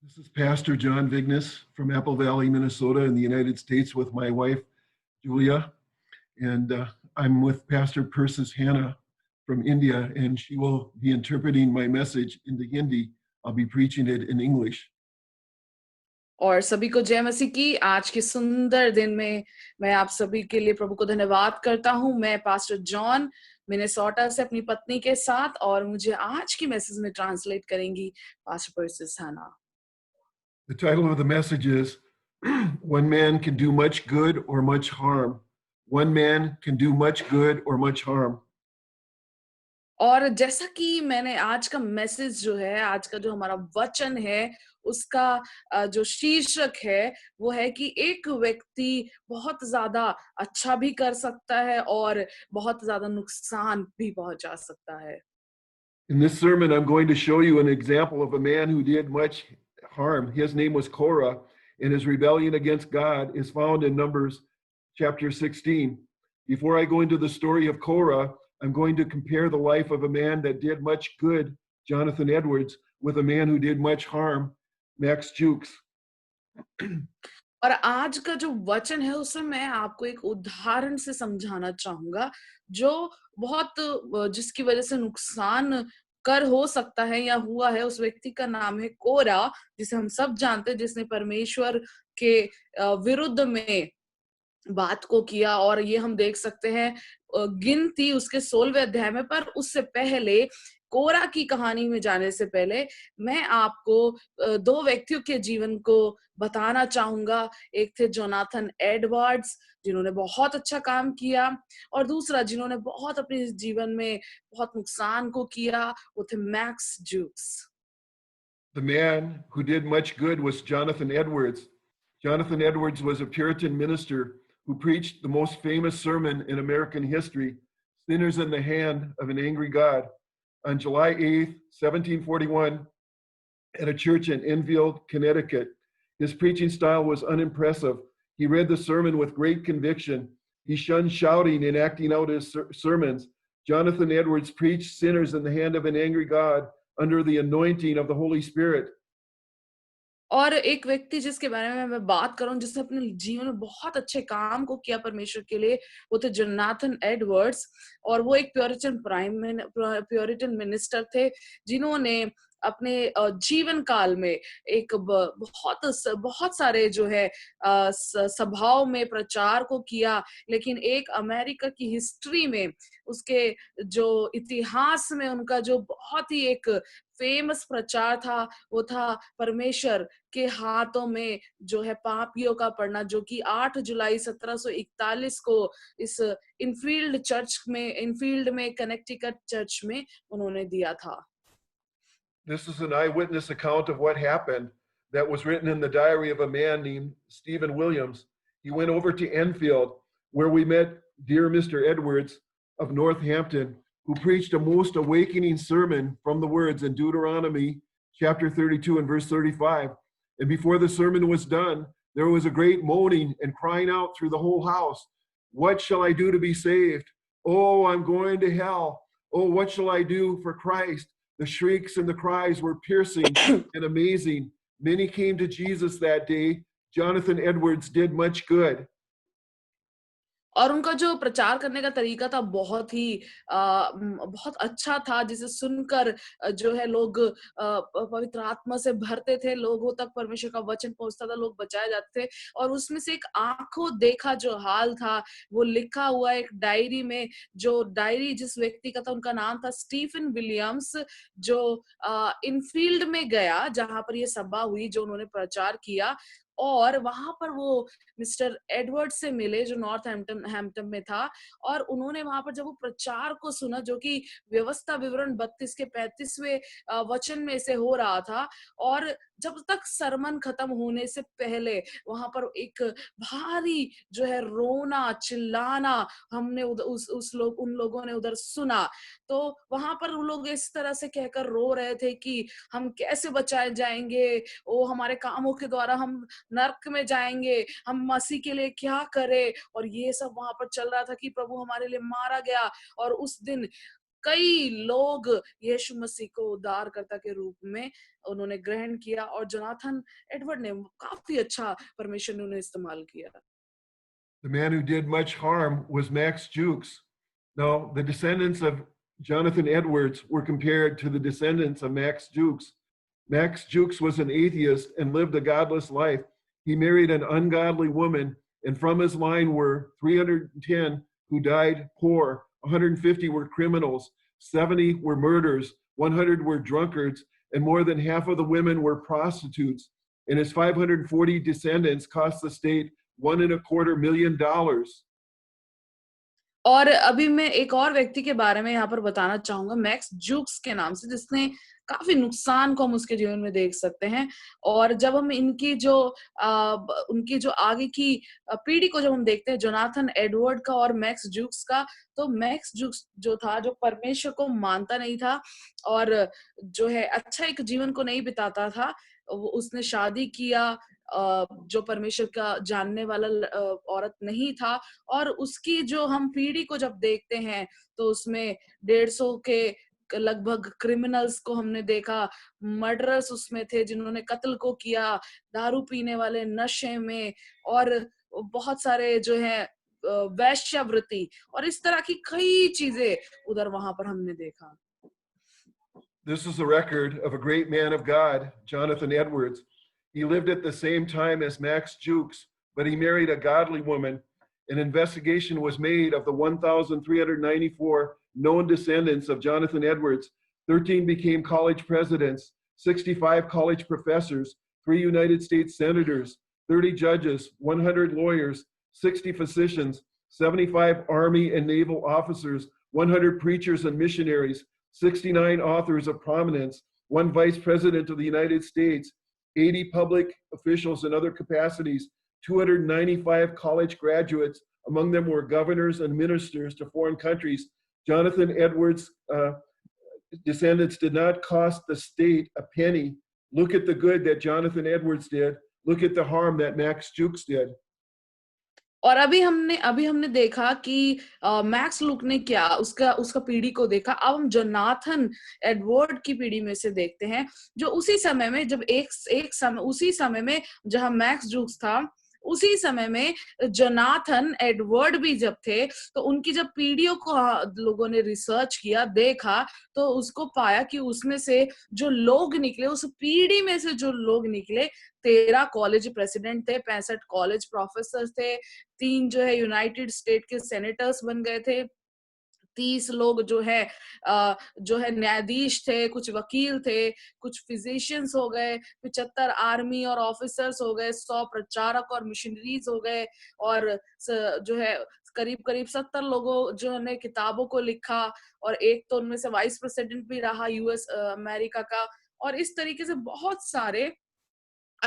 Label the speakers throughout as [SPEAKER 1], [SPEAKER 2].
[SPEAKER 1] This is Pastor John Vignes from Apple Valley, Minnesota, in the United States, with my wife, Julia. And I'm with Pastor Persis Hannah from India, and she will be interpreting my message into Hindi. I'll be preaching it in English.
[SPEAKER 2] और सभी को जय मसीह की। आज के सुंदर दिन में मैं आप सभी के लिए प्रभु को धन्यवाद करता हूं। मैं पास्टर जॉन मिनेसोटा से अपनी पत्नी के साथ, और मुझे आज की मैसेज में ट्रांसलेट करेंगी pastor Persis Hana.
[SPEAKER 1] The title of the message is One Man Can Do Much Good or Much Harm. One man can do much good or much harm.
[SPEAKER 2] और जैसा कि मैंने आज का मैसेज जो है, आज का जो हमारा वचन है, उसका जो शीर्षक है वो है कि एक व्यक्ति बहुत ज्यादा अच्छा भी कर सकता है और बहुत ज्यादा नुकसान भी पहुंचा सकता है।
[SPEAKER 1] In this sermon, I'm going to show you an example of a man who did much harm. His name was Korah, and his rebellion against God is found in Numbers chapter 16. Before I go into the story of Korah, I'm going to compare the life of a man that did much good, Jonathan Edwards, with a man who did much harm, Max Jukes.
[SPEAKER 2] और आज का जो वचन है उसमें मैं आपको एक उदाहरण से समझाना चाहूंगा जो जिसकी वजह से नुकसान कर हो सकता है या हुआ है। उस व्यक्ति का नाम है कोरा, जिसे हम सब जानते हैं, जिसने परमेश्वर के विरुद्ध में बात को किया। और ये हम देख सकते हैं गिनती उसके 16वें अध्याय में। पर उससे पहले, कोरा की कहानी में जाने से पहले, मैं आपको दो व्यक्तियों के जीवन को बताना चाहूंगा। एक थे जोनाथन एडवर्ड्स, जिन्होंने बहुत अच्छा काम किया, और दूसरा जिन्होंने बहुत अपने जीवन में बहुत नुकसान को किया, वो थे max जूक्स।
[SPEAKER 1] The man who did much good was Jonathan Edwards. Jonathan Edwards was a Puritan minister who preached the most famous sermon in American history, Sinners in the Hand of an Angry God, on July 8th, 1741, at a church in Enfield, Connecticut. His preaching style was unimpressive. He read the sermon with great conviction. He shunned shouting and acting out his sermons. Jonathan Edwards preached sinners in the hand of an angry God under the anointing of the Holy Spirit.
[SPEAKER 2] और एक व्यक्ति जिसके बारे में मैं बात करूं, जिसने अपने जीवन में बहुत अच्छे काम को किया परमेश्वर के लिए, वो थे जोनाथन एडवर्ड्स। और वो एक प्योरिटन मिनिस्टर थे, जिन्होंने अपने जीवन काल में एक बहुत सारे जो है सभाओं में प्रचार को किया। लेकिन एक अमेरिका की हिस्ट्री में, उसके जो इतिहास में, उनका जो बहुत ही एक फेमस प्रचार था, वो था परमेश्वर के हाथों में जो है पापियों का पड़ना, जो कि 8 जुलाई 1741 को इस इनफील्ड में कनेक्टिकट चर्च में उन्होंने दिया था।
[SPEAKER 1] This is an eyewitness account of what happened that was written in the diary of a man named Stephen Williams. He went over to Enfield, where we met dear Mr. Edwards of Northampton, who preached a most awakening sermon from the words in Deuteronomy chapter 32 and verse 35. And before the sermon was done, there was a great moaning and crying out through the whole house. What shall I do to be saved? Oh, I'm going to hell. Oh, what shall I do for Christ? The shrieks and the cries were piercing and amazing. Many came to Jesus that day. Jonathan Edwards did much good.
[SPEAKER 2] और उनका जो प्रचार करने का तरीका था बहुत अच्छा था, जिसे सुनकर जो है लोग पवित्र आत्मा से भरते थे, लोगों तक परमेश्वर का वचन पहुंचता था, लोग बचाए जाते थे। और उसमें से एक आंखों देखा जो हाल था, वो लिखा हुआ एक डायरी में। जो डायरी जिस व्यक्ति का था, उनका नाम था स्टीफन विलियम्स, जो इनफील्ड में गया, जहां पर ये सभा हुई, जो उन्होंने प्रचार किया। और वहां पर वो मिस्टर एडवर्ड से मिले, जो नॉर्थ हैम्पटन में था। और उन्होंने वहां पर जब वो प्रचार को सुना, जो कि व्यवस्था विवरण 32 के 35वें वचन में से हो रहा था, और जब तक सरमन खत्म होने से पहले वहां पर एक भारी जो है रोना चिल्लाना हमने उन लोगों ने उधर सुना। तो वहां पर वो लोग इस तरह से कहकर रो रहे थे कि हम कैसे बचाए जाएंगे, ओ हमारे कामों के द्वारा हम नर्क में जाएंगे, हम मसीह के लिए क्या करें। और ये सब वहां पर चल रहा था कि प्रभु हमारे लिए मारा गया। और उस दिन कई लोग यीशु मसीह को उद्धारकर्ता के रूप में उन्होंने ग्रहण किया और जोनाथन एडवर्ड ने काफी अच्छा परमेश्वर ने उन्हें इस्तेमाल किया।
[SPEAKER 1] The man who did much harm was Max Jukes. Now, the descendants of Jonathan Edwards were compared to the descendants of Max Jukes. Max Jukes was an atheist and lived a godless life. He married an ungodly woman, and from his line were 310 who died poor, 150 were criminals, 70 were murderers, 100 were drunkards, and more than half of the women were prostitutes. And his 540 descendants cost the state $1.25 million.
[SPEAKER 2] और अभी मैं एक और व्यक्ति के बारे में यहाँ पर बताना चाहूंगा, मैक्स जूक्स के नाम से, जिसने काफी नुकसान को हम उसके जीवन में देख सकते हैं। और जब हम इनकी जो उनकी जो आगे की पीढ़ी को जब हम देखते हैं, जोनाथन एडवर्ड का और मैक्स जूक्स का, तो मैक्स जूक्स जो था, जो परमेश्वर को मानता नहीं था और जो है अच्छा एक जीवन को नहीं बिताता था, उसने शादी किया जो परमेश्वर का जानने वाला औरत नहीं था। और उसकी जो हम पीढ़ी को जब देखते हैं तो उसमें 150 के लगभग क्रिमिनल्स को हमने देखा, मर्डरर्स उसमें थे जिन्होंने कत्ल को किया, दारू पीने वाले नशे में, और बहुत सारे जो है वैश्यावृत्ति और इस तरह की कई चीजें उधर वहां पर हमने देखा।
[SPEAKER 1] This is the record of a great man of God, Jonathan Edwards. He lived at the same time as Max Jukes, but he married a godly woman. An investigation was made of the 1,394 known descendants of Jonathan Edwards. 13 became college presidents, 65 college professors, 3 United States senators, 30 judges, 100 lawyers, 60 physicians, 75 Army and naval officers, 100 preachers and missionaries, 69 authors of prominence, 1 vice president of the United States, 80 public officials in other capacities, 295 college graduates. Among them were governors and ministers to foreign countries. Jonathan Edwards' descendants did not cost the state a penny. Look at the good that Jonathan Edwards did. Look at the harm that Max Jukes did.
[SPEAKER 2] और अभी हमने देखा कि max look ने क्या उसका उसका पीढ़ी को देखा। अब हम जोनाथन एडवर्ड की पीढ़ी में से देखते हैं, जो उसी समय में जब एक समय उसी समय में जहां मैक्स जूक्स था, उसी समय में जोनाथन एडवर्ड भी जब थे, तो उनकी जब पीढ़ियों को लोगों ने रिसर्च किया, देखा, तो उसको पाया कि उसमें से जो लोग निकले, उस पीढ़ी में से जो लोग निकले, 13 कॉलेज प्रेसिडेंट थे, 65 कॉलेज प्रोफेसर थे, 3 जो है यूनाइटेड स्टेट के सेनेटर्स बन गए थे, 30 लोग जो है न्यायाधीश थे, कुछ वकील थे, कुछ फिजिशियंस हो गए, 75 आर्मी और ऑफिसर्स हो गए, 100 प्रचारक और मिशनरीज हो गए, और जो है करीब-करीब 70 लोगों जो ने किताबों को लिखा, और एक तो उनमें से वाइस प्रेसिडेंट भी रहा यूएस अमेरिका का। और इस तरीके से बहुत सारे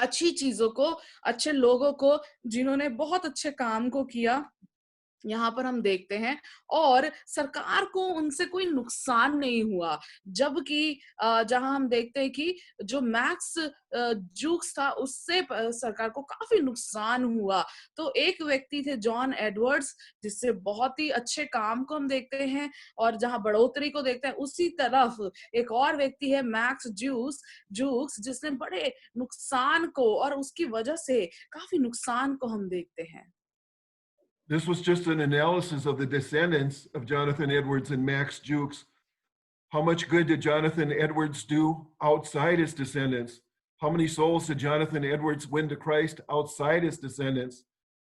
[SPEAKER 2] अच्छी चीजों को, अच्छे लोगों को, जिन्होंने बहुत अच्छे काम को किया, यहाँ पर हम देखते हैं। और सरकार को उनसे कोई नुकसान नहीं हुआ, जबकि जहां हम देखते हैं कि जो मैक्स जूक्स था, उससे सरकार को काफी नुकसान हुआ। तो एक व्यक्ति थे जॉन एडवर्ड्स, जिससे बहुत ही अच्छे काम को हम देखते हैं और जहां बढ़ोतरी को देखते हैं, उसी तरफ एक और व्यक्ति है मैक्स जूक्स, जिसने बड़े नुकसान को और उसकी वजह से काफी नुकसान को हम देखते हैं।
[SPEAKER 1] This was just an analysis of the descendants of Jonathan Edwards and Max Jukes. How much good did Jonathan Edwards do outside his descendants? How many souls did Jonathan Edwards win to Christ outside his descendants?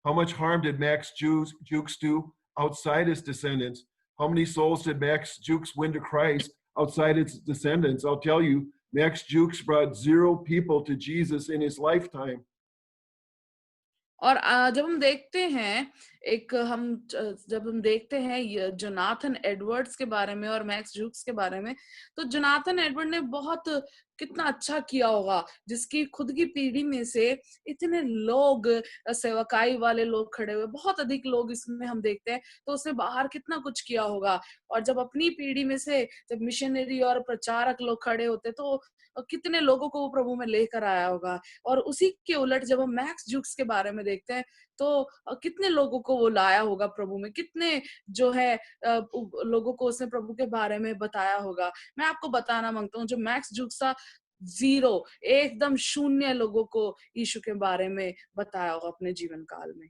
[SPEAKER 1] How much harm did Max Jukes do outside his descendants? How many souls did Max Jukes win to Christ outside his descendants? I'll tell you, Max Jukes brought 0 people to Jesus in his lifetime.
[SPEAKER 2] और जब हम देखते हैं जब हम देखते हैं Jonathan Edwards के बारे में और मैक्स जूक्स के बारे में, तो जोनाथन एडवर्ड ने बहुत कितना अच्छा किया होगा, जिसकी खुद की पीढ़ी में से इतने लोग, सेवकाई वाले लोग खड़े हुए, बहुत अधिक लोग इसमें हम देखते हैं, तो उसने बाहर कितना कुछ किया होगा। और जब अपनी पीढ़ी में से जब मिशनरी और प्रचारक लोग खड़े होते, तो कितने लोगों को वो प्रभु में लेकर आया होगा। और उसी के उलट जब हम मैक्स जूक्स के बारे में देखते हैं, तो कितने लोगों को वो लाया होगा प्रभु में, कितने जो है लोगों को उसने प्रभु के बारे में बताया होगा। मैं आपको बताना मांगता हूँ, जो मैक्स जुक्सा जीरो, एकदम शून्य लोगों को यीशु के बारे में बताया होगा अपने जीवन काल में।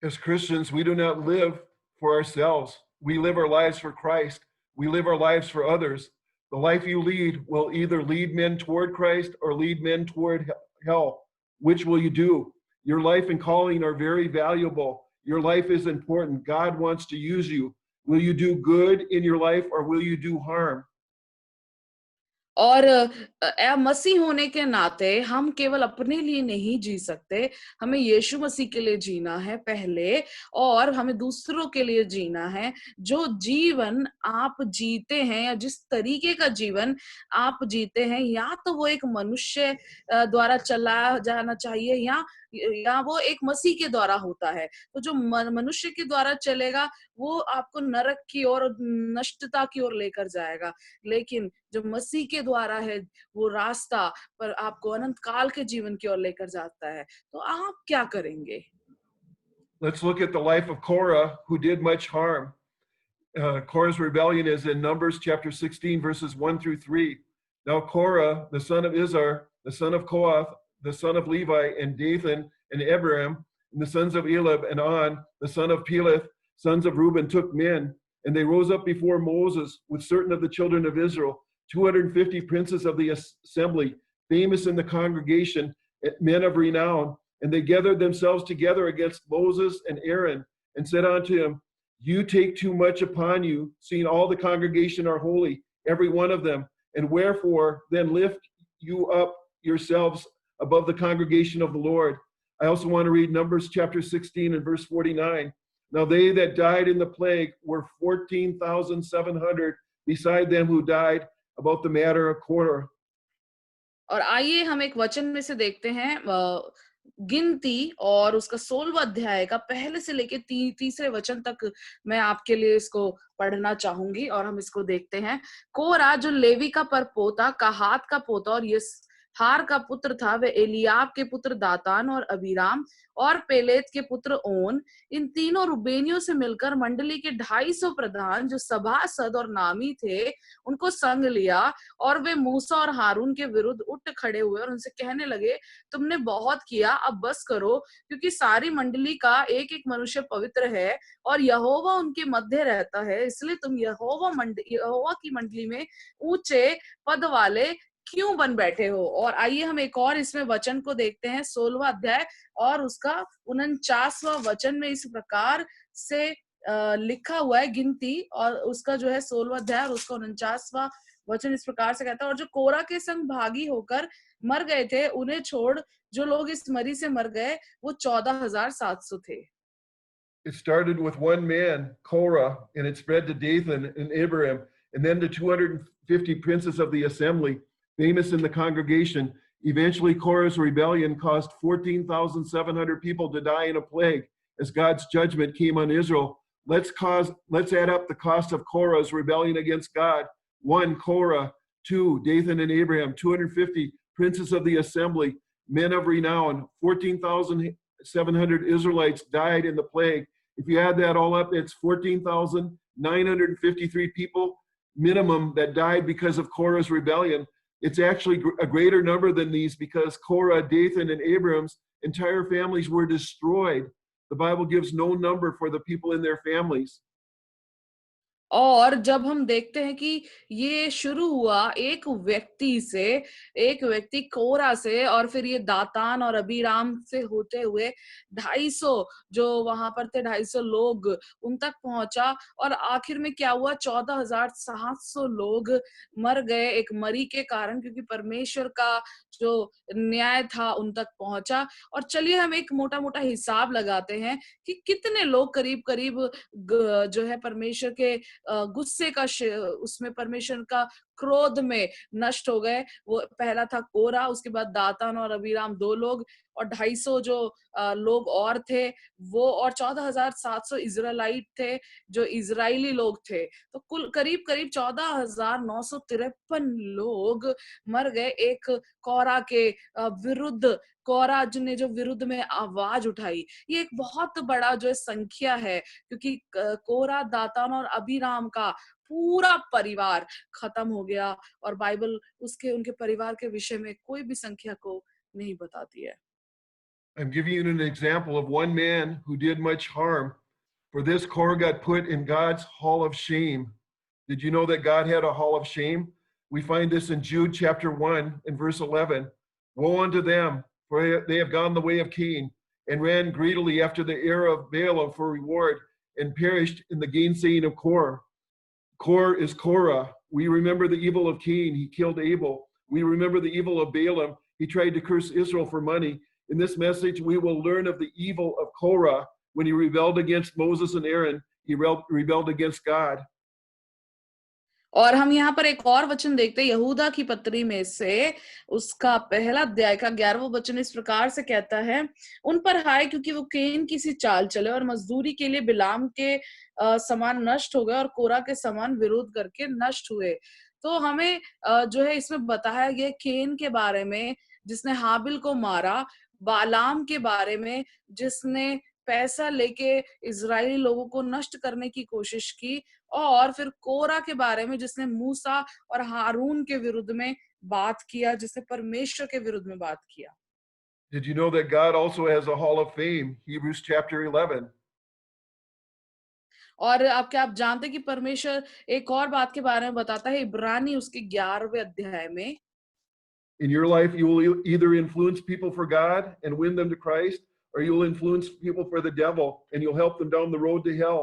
[SPEAKER 1] As Christians, we do not live for ourselves. We live our lives for Christ. We live our lives for others. The life you lead will either lead men toward Christ or lead men toward hell. Which will you do? Your life and calling are very valuable. Your life is important. God wants to use you. Will you do good in your life or will you do harm?
[SPEAKER 2] और मसीह होने के नाते हम केवल अपने लिए नहीं जी सकते, हमें यीशु मसीह के लिए जीना है पहले, और हमें दूसरों के लिए जीना है। जो जीवन आप जीते हैं या जिस तरीके का जीवन आप जीते हैं, या तो वो एक मनुष्य द्वारा चलाया जाना चाहिए, या वो एक मसीह के द्वारा होता है। तो जो मनुष्य के द्वारा चलेगा वो आपको नरक की ओर, नष्टता की ओर लेकर जाएगा, लेकिन जो मसीह के द्वारा है वो रास्ता पर आपको अनंत काल के जीवन की ओर लेकर जाता है। तो आप क्या करेंगे?
[SPEAKER 1] Let's look at the life of Korah, who did much harm. Korah's rebellion is in Numbers chapter 16, verses 1 through 3. Now Korah, the son of Izhar, the son of Kohath, the son of Levi, and Dathan and Abiram, and the sons of Elab and On, the son of Peleth, sons of Reuben, took men, and they rose up before Moses with certain of the children of Israel, 250 princes of the assembly, famous in the congregation, men of renown. And they gathered themselves together against Moses and Aaron and said unto him, You take too much upon you, seeing all the congregation are holy, every one of them. And wherefore then lift you up yourselves above the congregation of the Lord. I also want to read Numbers chapter 16 and verse 49. Now they that died in the plague were 14,700, beside them who died about the matter of Korah.
[SPEAKER 2] और आइए हम एक वचन में से देखते हैं, गिनती और उसका 16वां अध्याय का पहले से लेके तीसरे वचन तक मैं आपके लिए इसको पढ़ना चाहूंगी, और हम इसको देखते हैं। कोरा जो लेवी का परपोता, कहात का पोता और हार का पुत्र था, वे एलियाब के पुत्र दातान और अबीराम और पेलेत के पुत्र ओन, इन तीनों रुबेनियों से मिलकर मंडली के 250 प्रधान जो सभासद और नामी थे, उनको संग लिया, और वे मूसा और हारून के विरुद्ध उठ खड़े हुए और उनसे कहने लगे, तुमने बहुत किया, अब बस करो, क्योंकि सारी मंडली का एक एक मनुष्य पवित्र है और यहोवा उनके मध्य रहता है, इसलिए तुम यहोवा की मंडली में ऊंचे पद वाले क्यों बन बैठे हो। और आइए हम एक और इसमें वचन को देखते हैं, 16वां अध्याय और उसका 49वां वचन में इस प्रकार से लिखा हुआ है, गिनती और उसका जो है 16वां अध्याय और उसका 49वां वचन इस प्रकार से कहता है, और जो कोरा के संग भागी होकर मर गए थे, उन्हें छोड़ जो लोग इस मरी से मर गए वो 14,700 थे।
[SPEAKER 1] It started with one man, Korah, and it spread to Dathan and Abiram, and then to 250 princes of the assembly, famous in the congregation. Eventually, Korah's rebellion caused 14,700 people to die in a plague as God's judgment came on Israel. Let's add up the cost of Korah's rebellion against God. 1, Korah. 2, Dathan and Abraham. 250 princes of the assembly, men of renown. 14,700 Israelites died in the plague. If you add that all up, it's 14,953 people minimum that died because of Korah's rebellion. It's actually a greater number than these because Korah, Dathan, and Abiram's entire families were destroyed. The Bible gives no number for the people in their families.
[SPEAKER 2] और जब हम देखते हैं कि ये शुरू हुआ एक व्यक्ति से, एक व्यक्ति कोरा से, और फिर ये दातान और अबीराम से होते हुए 250 जो वहां पर थे, 250 लोग उन तक पहुंचा, और आखिर में क्या हुआ, 14,700 लोग मर गए एक मरी के कारण, क्योंकि परमेश्वर का जो न्याय था उन तक पहुंचा। और चलिए हम एक मोटा मोटा हिसाब लगाते हैं कि कितने लोग करीब करीब जो है परमेश्वर के गुस्से का उसमें परमेश्वर का क्रोध में नष्ट हो गए। वो पहला था कोरा, उसके बाद दातान और अबीराम 2 लोग, और 250 जो लोग और थे वो, और 14,700 इज़राइलाइट थे जो इज़राइली लोग थे। तो कुल करीब-करीब 14,953 लोग मर गए एक कोरा के विरुद्ध। कोरा ने जो विरुद्ध में आवाज उठाई, ये एक बहुत बड़ा जो है संख्या है, क्योंकि कोरा, दातान और अबीराम का पूरा परिवार खत्म हो गया, और बाइबल उसके उनके परिवार के विषय में कोई भी संख्या को नहीं बताती है।
[SPEAKER 1] I'm giving you an example of one man who did much harm. For this, Korah got put in God's hall of shame. Did you know that God had a hall of shame? We find this in Jude chapter 1 and verse 11. Woe unto them, for they have gone the way of Cain, and ran greedily after the heir of Balaam for reward, and perished in the gainsaying of Korah. Korah is Korah. We remember the evil of Cain, he killed Abel. We remember the evil of Balaam, he tried to curse Israel for money. In this message, we will learn of the evil of Korah when he rebelled against Moses and Aaron, he rebelled against God.
[SPEAKER 2] और हम यहाँ पर एक और वचन देखते हैं यहूदा की पत्री में से, उसका पहला अध्याय का 11वां वचन इस प्रकार से कहता है, उन पर हाय क्योंकि वो केन की सी चाल चले और मजदूरी के लिए बिलाम के समान नष्ट हो गए और कोरा के समान विरोध करके नष्ट हुए। तो हमें जो है इसमें बताया गया केन के बारे में जिसने हाबिल को मारा, बालाम के बारे में जिसने पैसा लेके इजरायली लोगों को नष्ट करने की कोशिश की, और फिर कोरा के बारे में जिसने मूसा और हारून के विरुद्ध में बात किया, जिसने परमेश्वर के विरुद्ध में बात किया।
[SPEAKER 1] Did you know that God also has a hall of fame? Hebrews chapter 11.
[SPEAKER 2] और आप जानते हैं कि परमेश्वर एक और बात के बारे में बताता है इब्रानी उसके 11वें अध्याय में।
[SPEAKER 1] In your life, you will either influence people for God and win them to Christ, or you will influence people for the devil and you'll help them down the road to hell.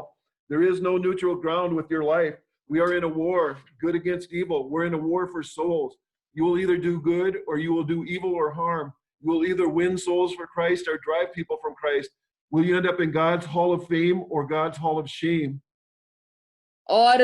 [SPEAKER 1] There is no neutral ground with your life. We are in a war, good against evil. We're in a war for souls. You will either do good or you will do evil or harm. You will either win souls for Christ or drive people from Christ. Will you end up in God's hall of fame or God's hall of shame?
[SPEAKER 2] और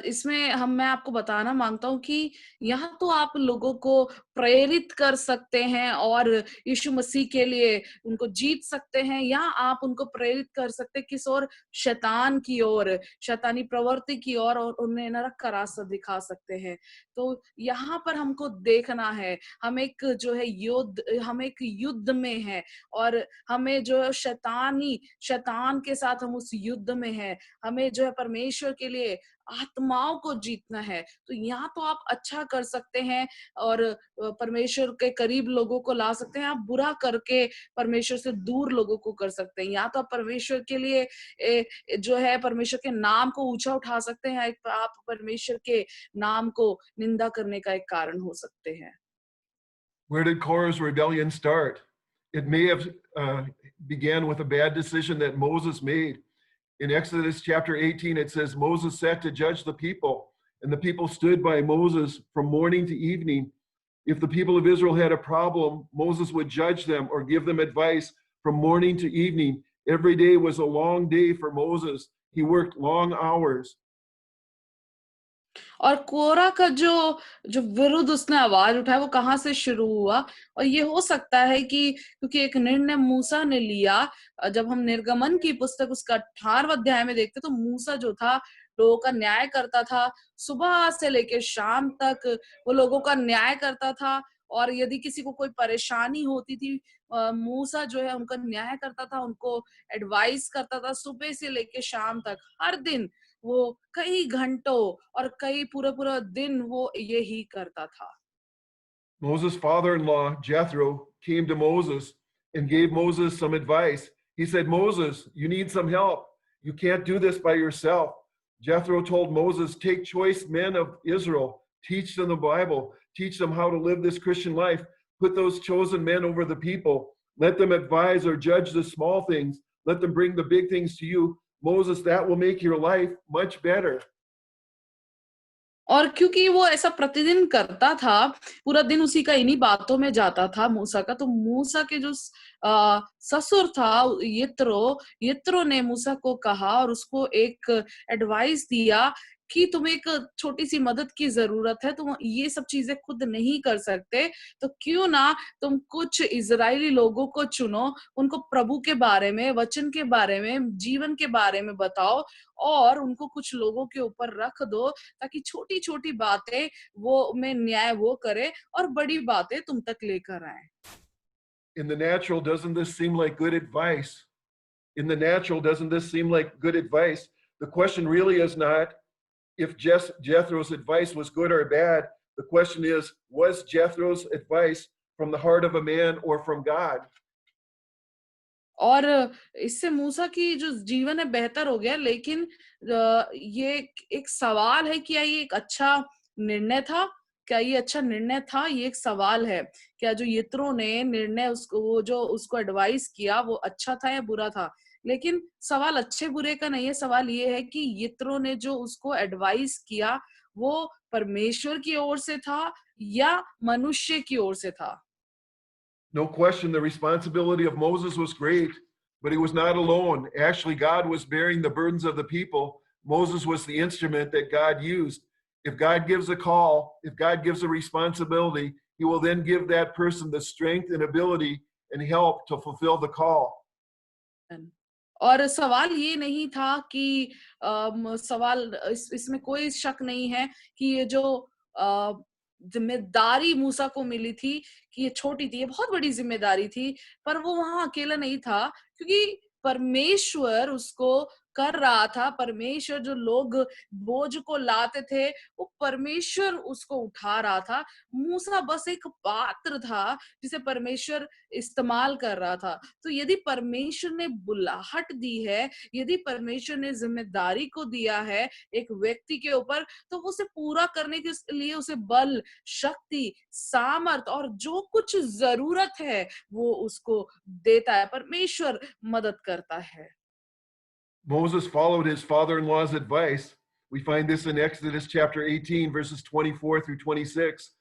[SPEAKER 2] इसमें मैं आपको बताना मांगता हूँ कि यहाँ तो आप लोगों को प्रेरित कर सकते हैं और यीशु मसीह के लिए उनको जीत सकते हैं, या आप उनको प्रेरित कर सकते हैं किस ओर, शैतान की ओर, शैतानी प्रवृत्ति की ओर, और उन्हें नरक का रास्ता दिखा सकते हैं। तो यहाँ पर हमको देखना है, हम एक युद्ध में है, और हमें जो है शैतान के साथ हम उस युद्ध में है। हमें जो है परमेश्वर के लिए आत्माओं को जीतना है। तो यहाँ तो आप अच्छा कर सकते हैं और परमेश्वर के करीब लोगों को ला सकते हैं, आप बुरा करके परमेश्वर से दूर लोगों को कर सकते हैं। या तो आप परमेश्वर के लिए जो है परमेश्वर के नाम को ऊंचा उठा सकते हैं, आप परमेश्वर के नाम को निंदा करने का एक कारण हो सकते हैं।
[SPEAKER 1] Where did Korah's rebellion start? It may have began with a bad decision that Moses made. In Exodus chapter 18, it says, Moses sat to judge the people, and the people stood by Moses from morning to evening. If the people of Israel had a problem, Moses would judge them or give them advice from morning to evening. Every day was a long day for Moses. He worked long hours.
[SPEAKER 2] और कोरा का जो जो विरुद्ध उसने आवाज उठाया वो कहाँ से शुरू हुआ, और ये हो सकता है कि क्योंकि एक निर्णय मूसा ने लिया। जब हम निर्गमन की पुस्तक उसका 18वां अध्याय में देखते तो मूसा जो था लोगों का न्याय करता था, सुबह से लेकर शाम तक वो लोगों का न्याय करता था, और यदि किसी को कोई परेशानी होती थी मूसा जो है उनका न्याय करता था, उनको एडवाइस करता था सुबह से लेकर शाम तक, हर दिन वो कई घंटों और कई पूरा पूरा दिन वो यही करता था।
[SPEAKER 1] Moses' father-in-law, Jethro, came to Moses and gave Moses some advice. He said, Moses, you need some help. You can't do this by yourself. Jethro told Moses, take choice men of Israel, teach them the Bible, teach them how to live this Christian life, put those chosen men over the people, let them advise or judge the small things, let them bring the big things to you. Moses, that will make your life much better.
[SPEAKER 2] और क्योंकि वो ऐसा प्रतिदिन करता था, पूरा दिन उसी का इन्हीं बातों में जाता था मूसा का, तो मूसा के जो ससुर था यित्रो ने मूसा को कहा और उसको एक एडवाइस दिया कि तुम्हें एक छोटी सी मदद की जरूरत है, तुम ये सब चीजें खुद नहीं कर सकते, तो क्यों ना तुम कुछ इजरायली लोगों को चुनो, उनको प्रभु के बारे में, वचन के बारे में, जीवन के बारे में बताओ और उनको कुछ लोगों के ऊपर रख दो, ताकि छोटी छोटी बातें वो में न्याय वो करे और बड़ी बातें तुम तक लेकर आए।
[SPEAKER 1] In the natural, doesn't this seem like good advice? In the natural, doesn't this seem like good advice? The question really is not if Jethro's advice was good or bad. The question is, was Jethro's advice from the heart of a man or from God?
[SPEAKER 2] और इससे मूसा की जो जीवन है बेहतर हो गया, लेकिन ये एक सवाल है कि क्या ये एक अच्छा निर्णय था? क्या ये अच्छा निर्णय था? ये एक सवाल है। क्या जो यित्रो ने निर्णय उसको वो जो उसको एडवाइस किया वो अच्छा था या बुरा था? लेकिन सवाल अच्छे बुरे का नहीं है, सवाल ये है कि यित्रो ने जो उसको एडवाइस किया वो परमेश्वर की ओर से था या मनुष्य की ओर से था?
[SPEAKER 1] No question, the responsibility of Moses was great, but he was not alone. Actually, God was bearing the burdens of the people. Moses was the instrument that God used. If God gives a call, if God gives a responsibility, he will then give that person the strength and ability and help to fulfill the call.
[SPEAKER 2] और सवाल ये नहीं था कि सवाल इसमें कोई शक नहीं है कि ये जो जिम्मेदारी मूसा को मिली थी कि ये छोटी थी, ये बहुत बड़ी जिम्मेदारी थी, पर वो वहां अकेला नहीं था, क्योंकि परमेश्वर उसको कर रहा था। परमेश्वर जो लोग बोझ को लाते थे, वो परमेश्वर उसको उठा रहा था। मूसा बस एक पात्र था जिसे परमेश्वर इस्तेमाल कर रहा था। तो यदि परमेश्वर ने बुलाहट दी है, यदि परमेश्वर ने जिम्मेदारी को दिया है एक व्यक्ति के ऊपर, तो वो उसे पूरा करने के लिए उसे बल, शक्ति, सामर्थ और जो कुछ जरूरत है वो उसको देता है। परमेश्वर मदद करता है।
[SPEAKER 1] Moses followed his father in law's advice. We find this in Exodus chapter 18, verses 24 through 26.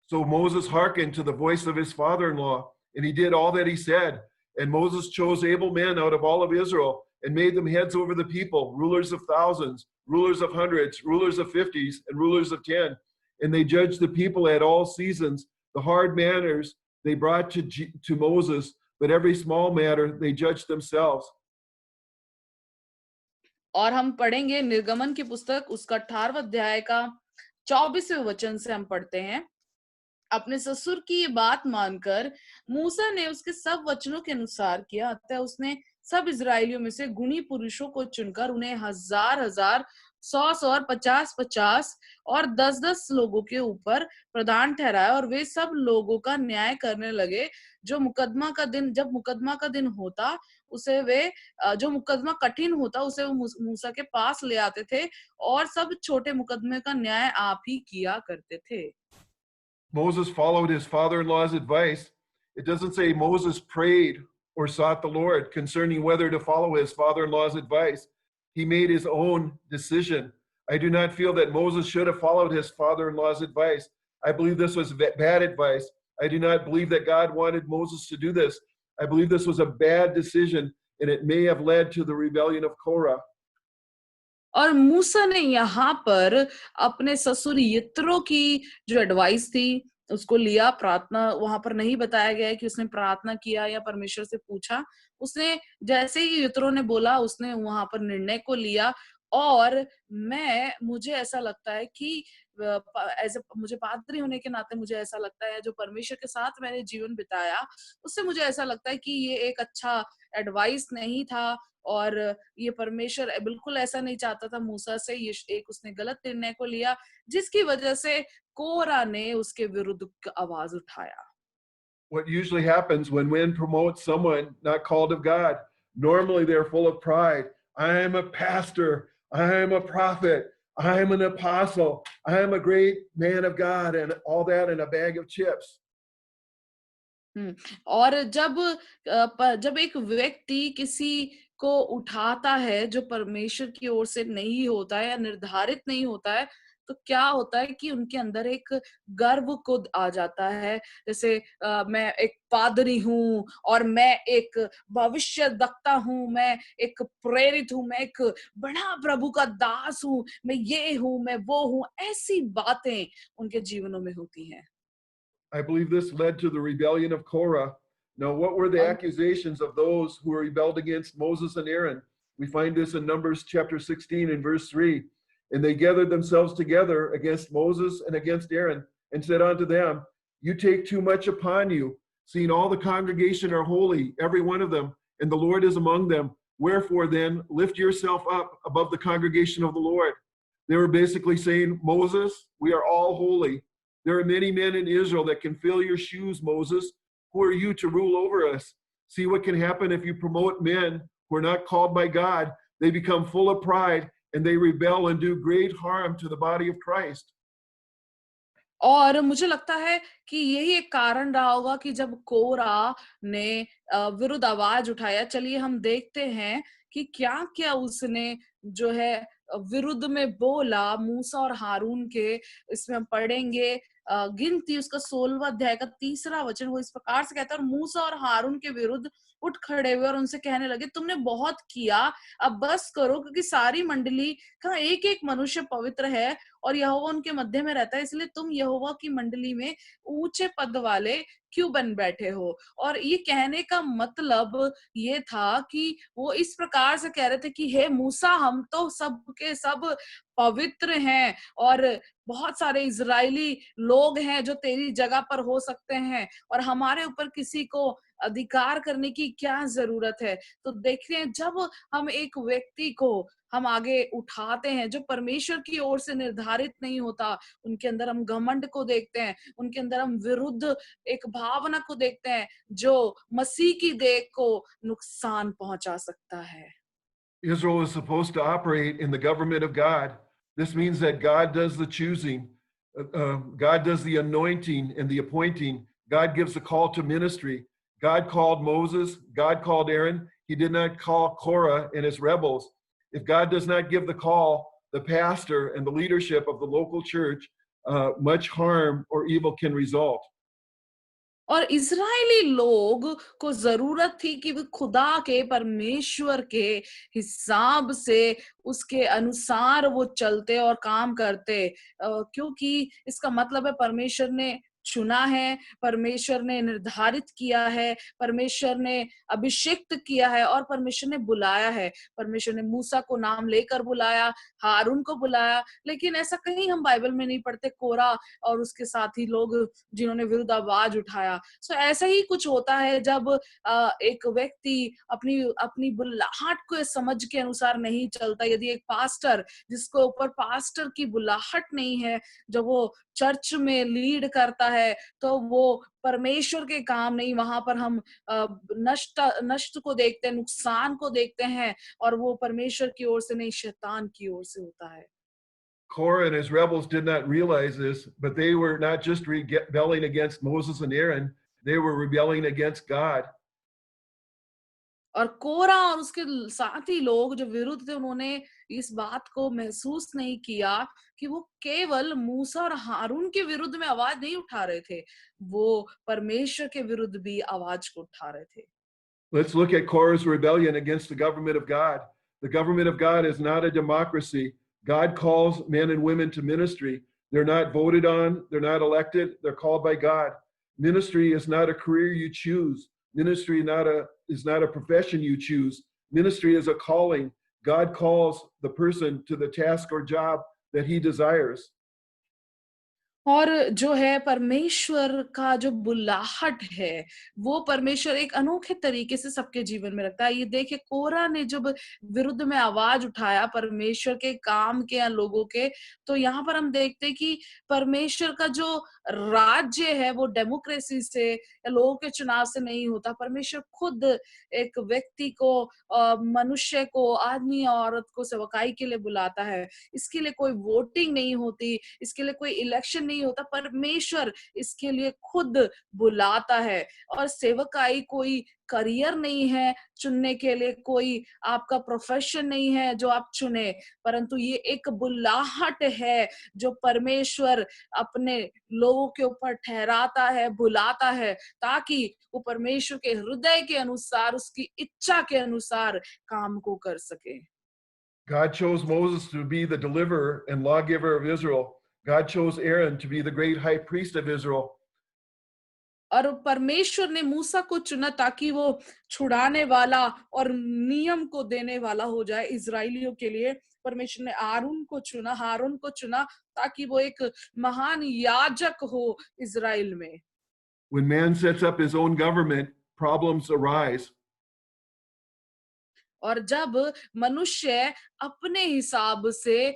[SPEAKER 1] So Moses hearkened to the voice of his father in law, and he did all that he said. And Moses chose able men out of all of Israel and made them heads over the people, rulers of thousands, rulers of hundreds, rulers of fifties, and rulers of 10. And they judged the people at all seasons. The hard matters they brought to Moses, but every small matter they judged themselves.
[SPEAKER 2] और हम पढ़ेंगे निर्गमन की पुस्तक उसका 18वां अध्याय का 24वें वचन से हम पढ़ते हैं। अपने ससुर की ये बात मानकर मूसा ने उसके सब वचनों के अनुसार किया। अतः उसने सब इजरायलियों में से गुणी पुरुषों को चुनकर उन्हें हजार हजार, सौ सौ और 50 50 और 10 10 लोगों के ऊपर प्रधान ठहराया, और वे सब लोगों का न्याय करने लगे। जब मुकदमा का दिन होता उसे वे जो मुकदमा कठिन होता उसे वो मूसा के पास ले आते थे, और सब छोटे मुकदमे का न्याय आप ही किया करते थे।
[SPEAKER 1] Moses followed his father in law's advice. It doesn't say Moses prayed or sought the Lord concerning whether to follow his father in law's advice. He made his own decision. I do not feel that Moses should have followed his father in law's advice. I believe this was bad advice. I do not believe that God wanted Moses to do this. I believe this was a bad decision and it may have led to the rebellion of Korah.
[SPEAKER 2] और मूसा ने यहाँ पर अपने ससुर यित्रो की जो advice थी उसको लिया। प्रार्थना वहां पर नहीं बताया गया है कि उसने प्रार्थना किया या परमेश्वर से पूछा। उसने जैसे ही यित्रो ने बोला उसने वहां पर निर्णय को लिया। और मुझे ऐसा लगता है कि एज मुझे पादरी होने के नाते मुझे ऐसा लगता है जो परमेश्वर के साथ मैंने जीवन बिताया उससे मुझे ऐसा लगता है कि ये एक अच्छा एडवाइस नहीं था। और ये परमेश्वर बिल्कुल ऐसा नहीं चाहता था मूसा से। ये एक उसने गलत निर्णय को लिया जिसकी वजह से कोरा ने उसके विरुद्ध आवाज उठाया।
[SPEAKER 1] What usually happens when men promote someone not called of God, normally they're full of pride. I am a pastor, I am a prophet, I am an apostle, I am a great man of God, and all that in a bag of chips.
[SPEAKER 2] और जब एक व्यक्ति किसी को उठाता है जो परमेश्वर की ओर से नहीं होता है या निर्धारित नहीं होता है, तो क्या होता है कि उनके अंदर एक गर्व को आ जाता है। जैसे मैं एक पादरी हूँ और मैं एक भविष्यद्वक्ता हूँ, मैं एक प्रेरित हूँ, मैं एक बड़ा प्रभु का दास हूँ, मैं ये हूँ, मैं वो हूँ, ऐसी बातें उनके जीवनों में होती हैं।
[SPEAKER 1] I believe this led to the rebellion of Korah. Now, what were the
[SPEAKER 2] और
[SPEAKER 1] accusations of those who rebelled against Moses and Aaron? We find this in Numbers chapter 16 and verse 3. And they gathered themselves together against Moses and against Aaron and said unto them, You take too much upon you, seeing all the congregation are holy, every one of them, and the Lord is among them. Wherefore then, lift yourself up above the congregation of the Lord. They were basically saying, Moses, we are all holy. There are many men in Israel that can fill your shoes, Moses. Who are you to rule over us? See what can happen if you promote men who are not called by God. They become full of pride and they rebel and do great harm to the body of Christ.
[SPEAKER 2] और मुझे लगता है कि यही एक कारण रहा होगा कि जब कोरा ने विरुद्ध आवाज उठाया, चलिए हम देखते हैं कि क्या-क्या उसने जो है विरुद्ध में बोला मूसा और हारून के। इसमें हम पढ़ेंगे गिनती उसका 16वां अध्याय का 3रा वचन, वो इस प्रकार से कहता है, और मूसा और हारून के विरुद्ध उठ खड़े हुए और उनसे कहने लगे, तुमने बहुत किया, अब बस करो, क्योंकि सारी मंडली का एक-एक मनुष्य पवित्र है और यहोवा उनके मध्य में रहता है, इसलिए तुम यहोवा की मंडली में ऊंचे पद वाले क्यों बन बैठे हो। और ये कहने का मतलब ये था कि वो इस प्रकार से कह रहे थे कि हे मूसा, हम तो सब के सब पवित्र हैं और बहुत सारे इजरायली लोग हैं जो तेरी जगह पर हो सकते हैं और हमारे ऊपर किसी को अधिकार करने की क्या जरूरत है। तो देखिए, जब हम एक व्यक्ति को हम आगे उठाते हैं जो परमेश्वर की ओर से निर्धारित नहीं होता, उनके अंदर हम घमंड को देखते हैं, उनके अंदर हम विरुद्ध एक भावना को देखते हैं जो मसीह की देह को नुकसान पहुंचा सकता है।
[SPEAKER 1] Israel is supposed to operate in the government of God. This means that God does the choosing, God does the anointing and the appointing. God gives the call to ministry. God called Moses, God called Aaron. He did not call Korah and his rebels. If God does not give the call, the pastor and the leadership of the local church, much harm or evil can result.
[SPEAKER 2] और Israeli लोग को ज़रूरत थी कि वो खुदा के, परमेश्वर के हिसाब से, उसके अनुसार वो चलते और काम करते। क्योंकि इसका मतलब है परमेश्वर ने चुना है, परमेश्वर ने निर्धारित किया है, परमेश्वर ने अभिषिक्त किया है और परमेश्वर ने बुलाया है। परमेश्वर ने मूसा को नाम लेकर बुलाया, हारून को बुलाया, लेकिन ऐसा कहीं हम बाइबल में नहीं पढ़ते कोरा और उसके साथी लोग जिन्होंने विरुद्ध आवाज उठाया। सो ऐसा ही कुछ होता है जब एक व्यक्ति अपनी अपनी बुलाहट को समझ के अनुसार नहीं चलता। यदि एक पास्टर जिसको ऊपर पास्टर की बुलाहट नहीं है, जब वो चर्च में लीड करता है, तो वो परमेश्वर के काम नहीं, वहां पर हम नष्ट नष्ट को देखते हैं, नुकसान को देखते हैं, और वो परमेश्वर की ओर से नहीं, शैतान की ओर से होता है।
[SPEAKER 1] Korah and his rebels did not realize this, but they were not just rebelling against Moses and Aaron, they were rebelling against God.
[SPEAKER 2] और कोरा और उसके साथी लोग जो विरुद्ध थे, उन्होंने इस बात को महसूस नहीं किया कि वो केवल मूसा और हारून के विरुद्ध में आवाज नहीं उठा रहे थे, वो परमेश्वर के विरुद्ध भी आवाज को उठा रहे थे।
[SPEAKER 1] Let's look at Korah's rebellion against the government of God. The government of God is not a democracy. God calls men and women to ministry. They're not voted on, they're not elected, they're called by God. Ministry is not a career you choose. Ministry is not a profession you choose. Ministry is a calling. God calls the person to the task or job that he desires.
[SPEAKER 2] और जो है परमेश्वर का जो बुलाहट है, वो परमेश्वर एक अनोखे तरीके से सबके जीवन में रखता है। ये देखिए, कोरा ने जब विरुद्ध में आवाज उठाया परमेश्वर के काम के या लोगों के, तो यहाँ पर हम देखते हैं कि परमेश्वर का जो राज्य है वो डेमोक्रेसी से या लोगों के चुनाव से नहीं होता। परमेश्वर खुद एक व्यक्ति को, मनुष्य को, आदमी या औरत को सेवकाई के लिए बुलाता है। इसके लिए कोई वोटिंग नहीं होती, इसके लिए कोई इलेक्शन नहीं नहीं होता, परमेश्वर इसके लिए खुद बुलाता है। और सेवकाई कोई करियर नहीं है चुनने के लिए, कोई आपका प्रोफेशन नहीं है जो आप चुने, परंतु ये एक बुलाहट है जो परमेश्वर अपने लोगों के ऊपर ठहराता है, बुलाता है, ताकि वो परमेश्वर के हृदय के अनुसार, उसकी इच्छा के अनुसार काम को कर सके।
[SPEAKER 1] God chose Moses to be the deliverer and lawgiver of Israel. God chose Aaron to be the great high priest of Israel.
[SPEAKER 2] और परमेश्वर ने मूसा को चुना ताकि वो छुड़ाने वाला और नियम को देने वाला हो जाए इजरायलियों के लिए। परमेश्वर ने हारून को चुना ताकि वो एक महान याजक हो इजराइल में।
[SPEAKER 1] When man sets up his own government, problems arise.
[SPEAKER 2] और जब मनुष्य अपने हिसाब से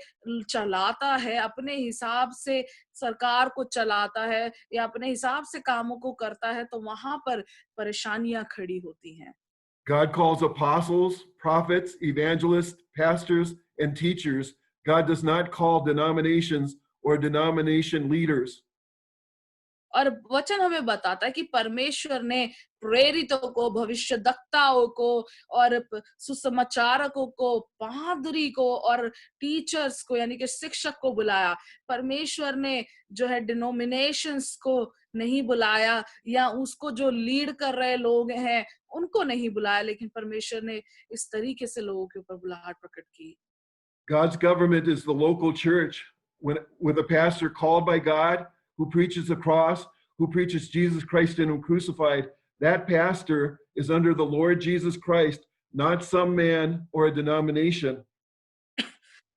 [SPEAKER 2] चलाता है, अपने हिसाब से सरकार को चलाता है या अपने हिसाब से कामों को करता है, तो वहां पर परेशानियां खड़ी होती हैं।
[SPEAKER 1] God calls apostles, prophets, evangelists, pastors, and teachers. God does not call denominations or denomination leaders.
[SPEAKER 2] और वचन हमें बताता है कि परमेश्वर ने प्रेरितों को, भविष्यद्वक्ताओं को और सुसमाचारकों को, पादरी को और टीचर्स को यानी कि शिक्षक को बुलाया। परमेश्वर ने जो है डिनोमिनेशंस को नहीं बुलाया, या उसको जो लीड कर रहे लोग हैं उनको नहीं बुलाया, लेकिन परमेश्वर ने इस तरीके से लोगों के ऊपर बुलाहट प्रकट की।
[SPEAKER 1] God's government is the local church with a pastor called by God who preaches the cross, who preaches Jesus Christ and Him crucified. That pastor is under the Lord Jesus Christ, not some man or a denomination.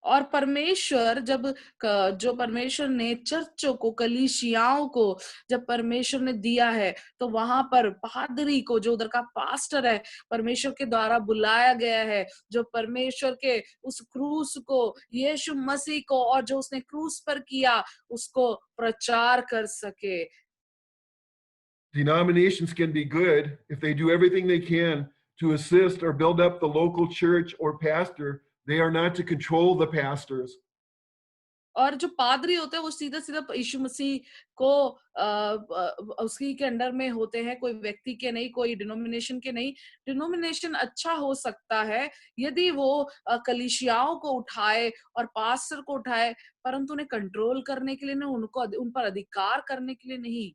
[SPEAKER 2] और परमेश्वर जो परमेश्वर ने चर्चों को, कलीसियाओं को जब परमेश्वर ने दिया है, तो वहां पर पादरी को, जो उधर का पास्टर है, परमेश्वर के द्वारा बुलाया गया है, जो परमेश्वर के उस क्रूस को, यीशु मसीह को, और जो उसने क्रूस पर किया उसको प्रचार कर सके।
[SPEAKER 1] Denominations can be good if they do everything they can to assist or build up the local church or pastor. They are not to control the pastors.
[SPEAKER 2] और जो पादरी होते हैं वो सीधा सीधा यीशु मसीह को उसी के अंडर में होते हैं, कोई व्यक्ति के नहीं, कोई डिनोमिनेशन के नहीं। डिनोमिनेशन अच्छा हो सकता है यदि वो कलीसियाओं को उठाए और पास्टर को उठाए, परंतु उन्हें कंट्रोल करने के लिए नहीं, उन पर अधिकार करने के लिए नहीं।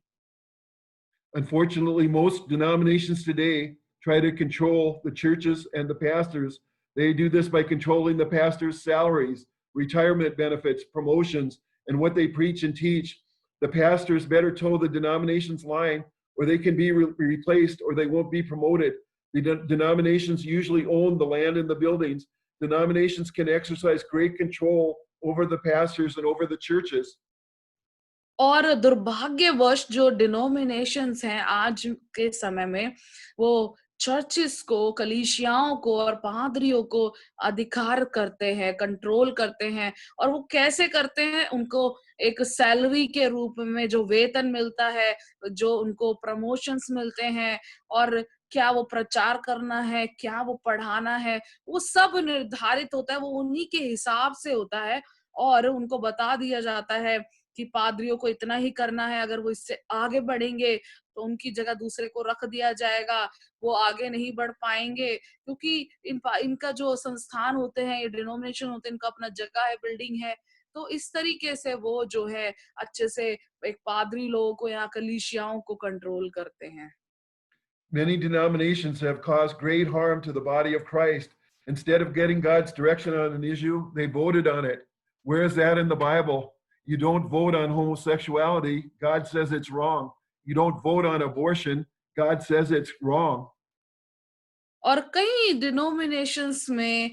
[SPEAKER 1] Unfortunately, most denominations today try to control the churches and the pastors. They do this by controlling the pastors' salaries, retirement benefits, promotions, and what they preach and teach. The pastors better toe the denomination's line, or they can be replaced, or they won't be promoted. The denominations usually own the land and the buildings. Denominations can exercise great control over the pastors and over the churches.
[SPEAKER 2] और दुर्भाग्यवश जो denominations हैं आज के समय में, वो churches को, कलीसियाओं को और पादरियों को अधिकार करते हैं, कंट्रोल करते हैं। और वो कैसे करते हैं? उनको एक सैलरी के रूप में जो वेतन मिलता है, जो उनको प्रमोशंस मिलते हैं, और क्या वो प्रचार करना है, क्या वो पढ़ाना है, वो सब निर्धारित होता है, वो उन्हीं के हिसाब से होता है। और उनको बता दिया जाता है कि पादरियों को इतना ही करना है, अगर वो इससे आगे बढ़ेंगे तो उनकी जगह दूसरे को रख दिया जाएगा, वो आगे नहीं बढ़ पाएंगे, क्योंकि इनका जो संस्थान होते हैं, ये डिनोमिनेशन होते हैं, इनका अपना जगह है, बिल्डिंग है। तो इस तरीके से वो जो है अच्छे से एक पादरी लोगों को या कलीसियाओं को कंट्रोल करते हैं।
[SPEAKER 1] Many denominations have caused great harm to the body of Christ. Instead of getting God's direction on an issue, they voted on it. Where is that in the Bible? You don't vote on homosexuality. God says it's wrong. You don't vote on abortion. God says it's wrong.
[SPEAKER 2] और कई denominations में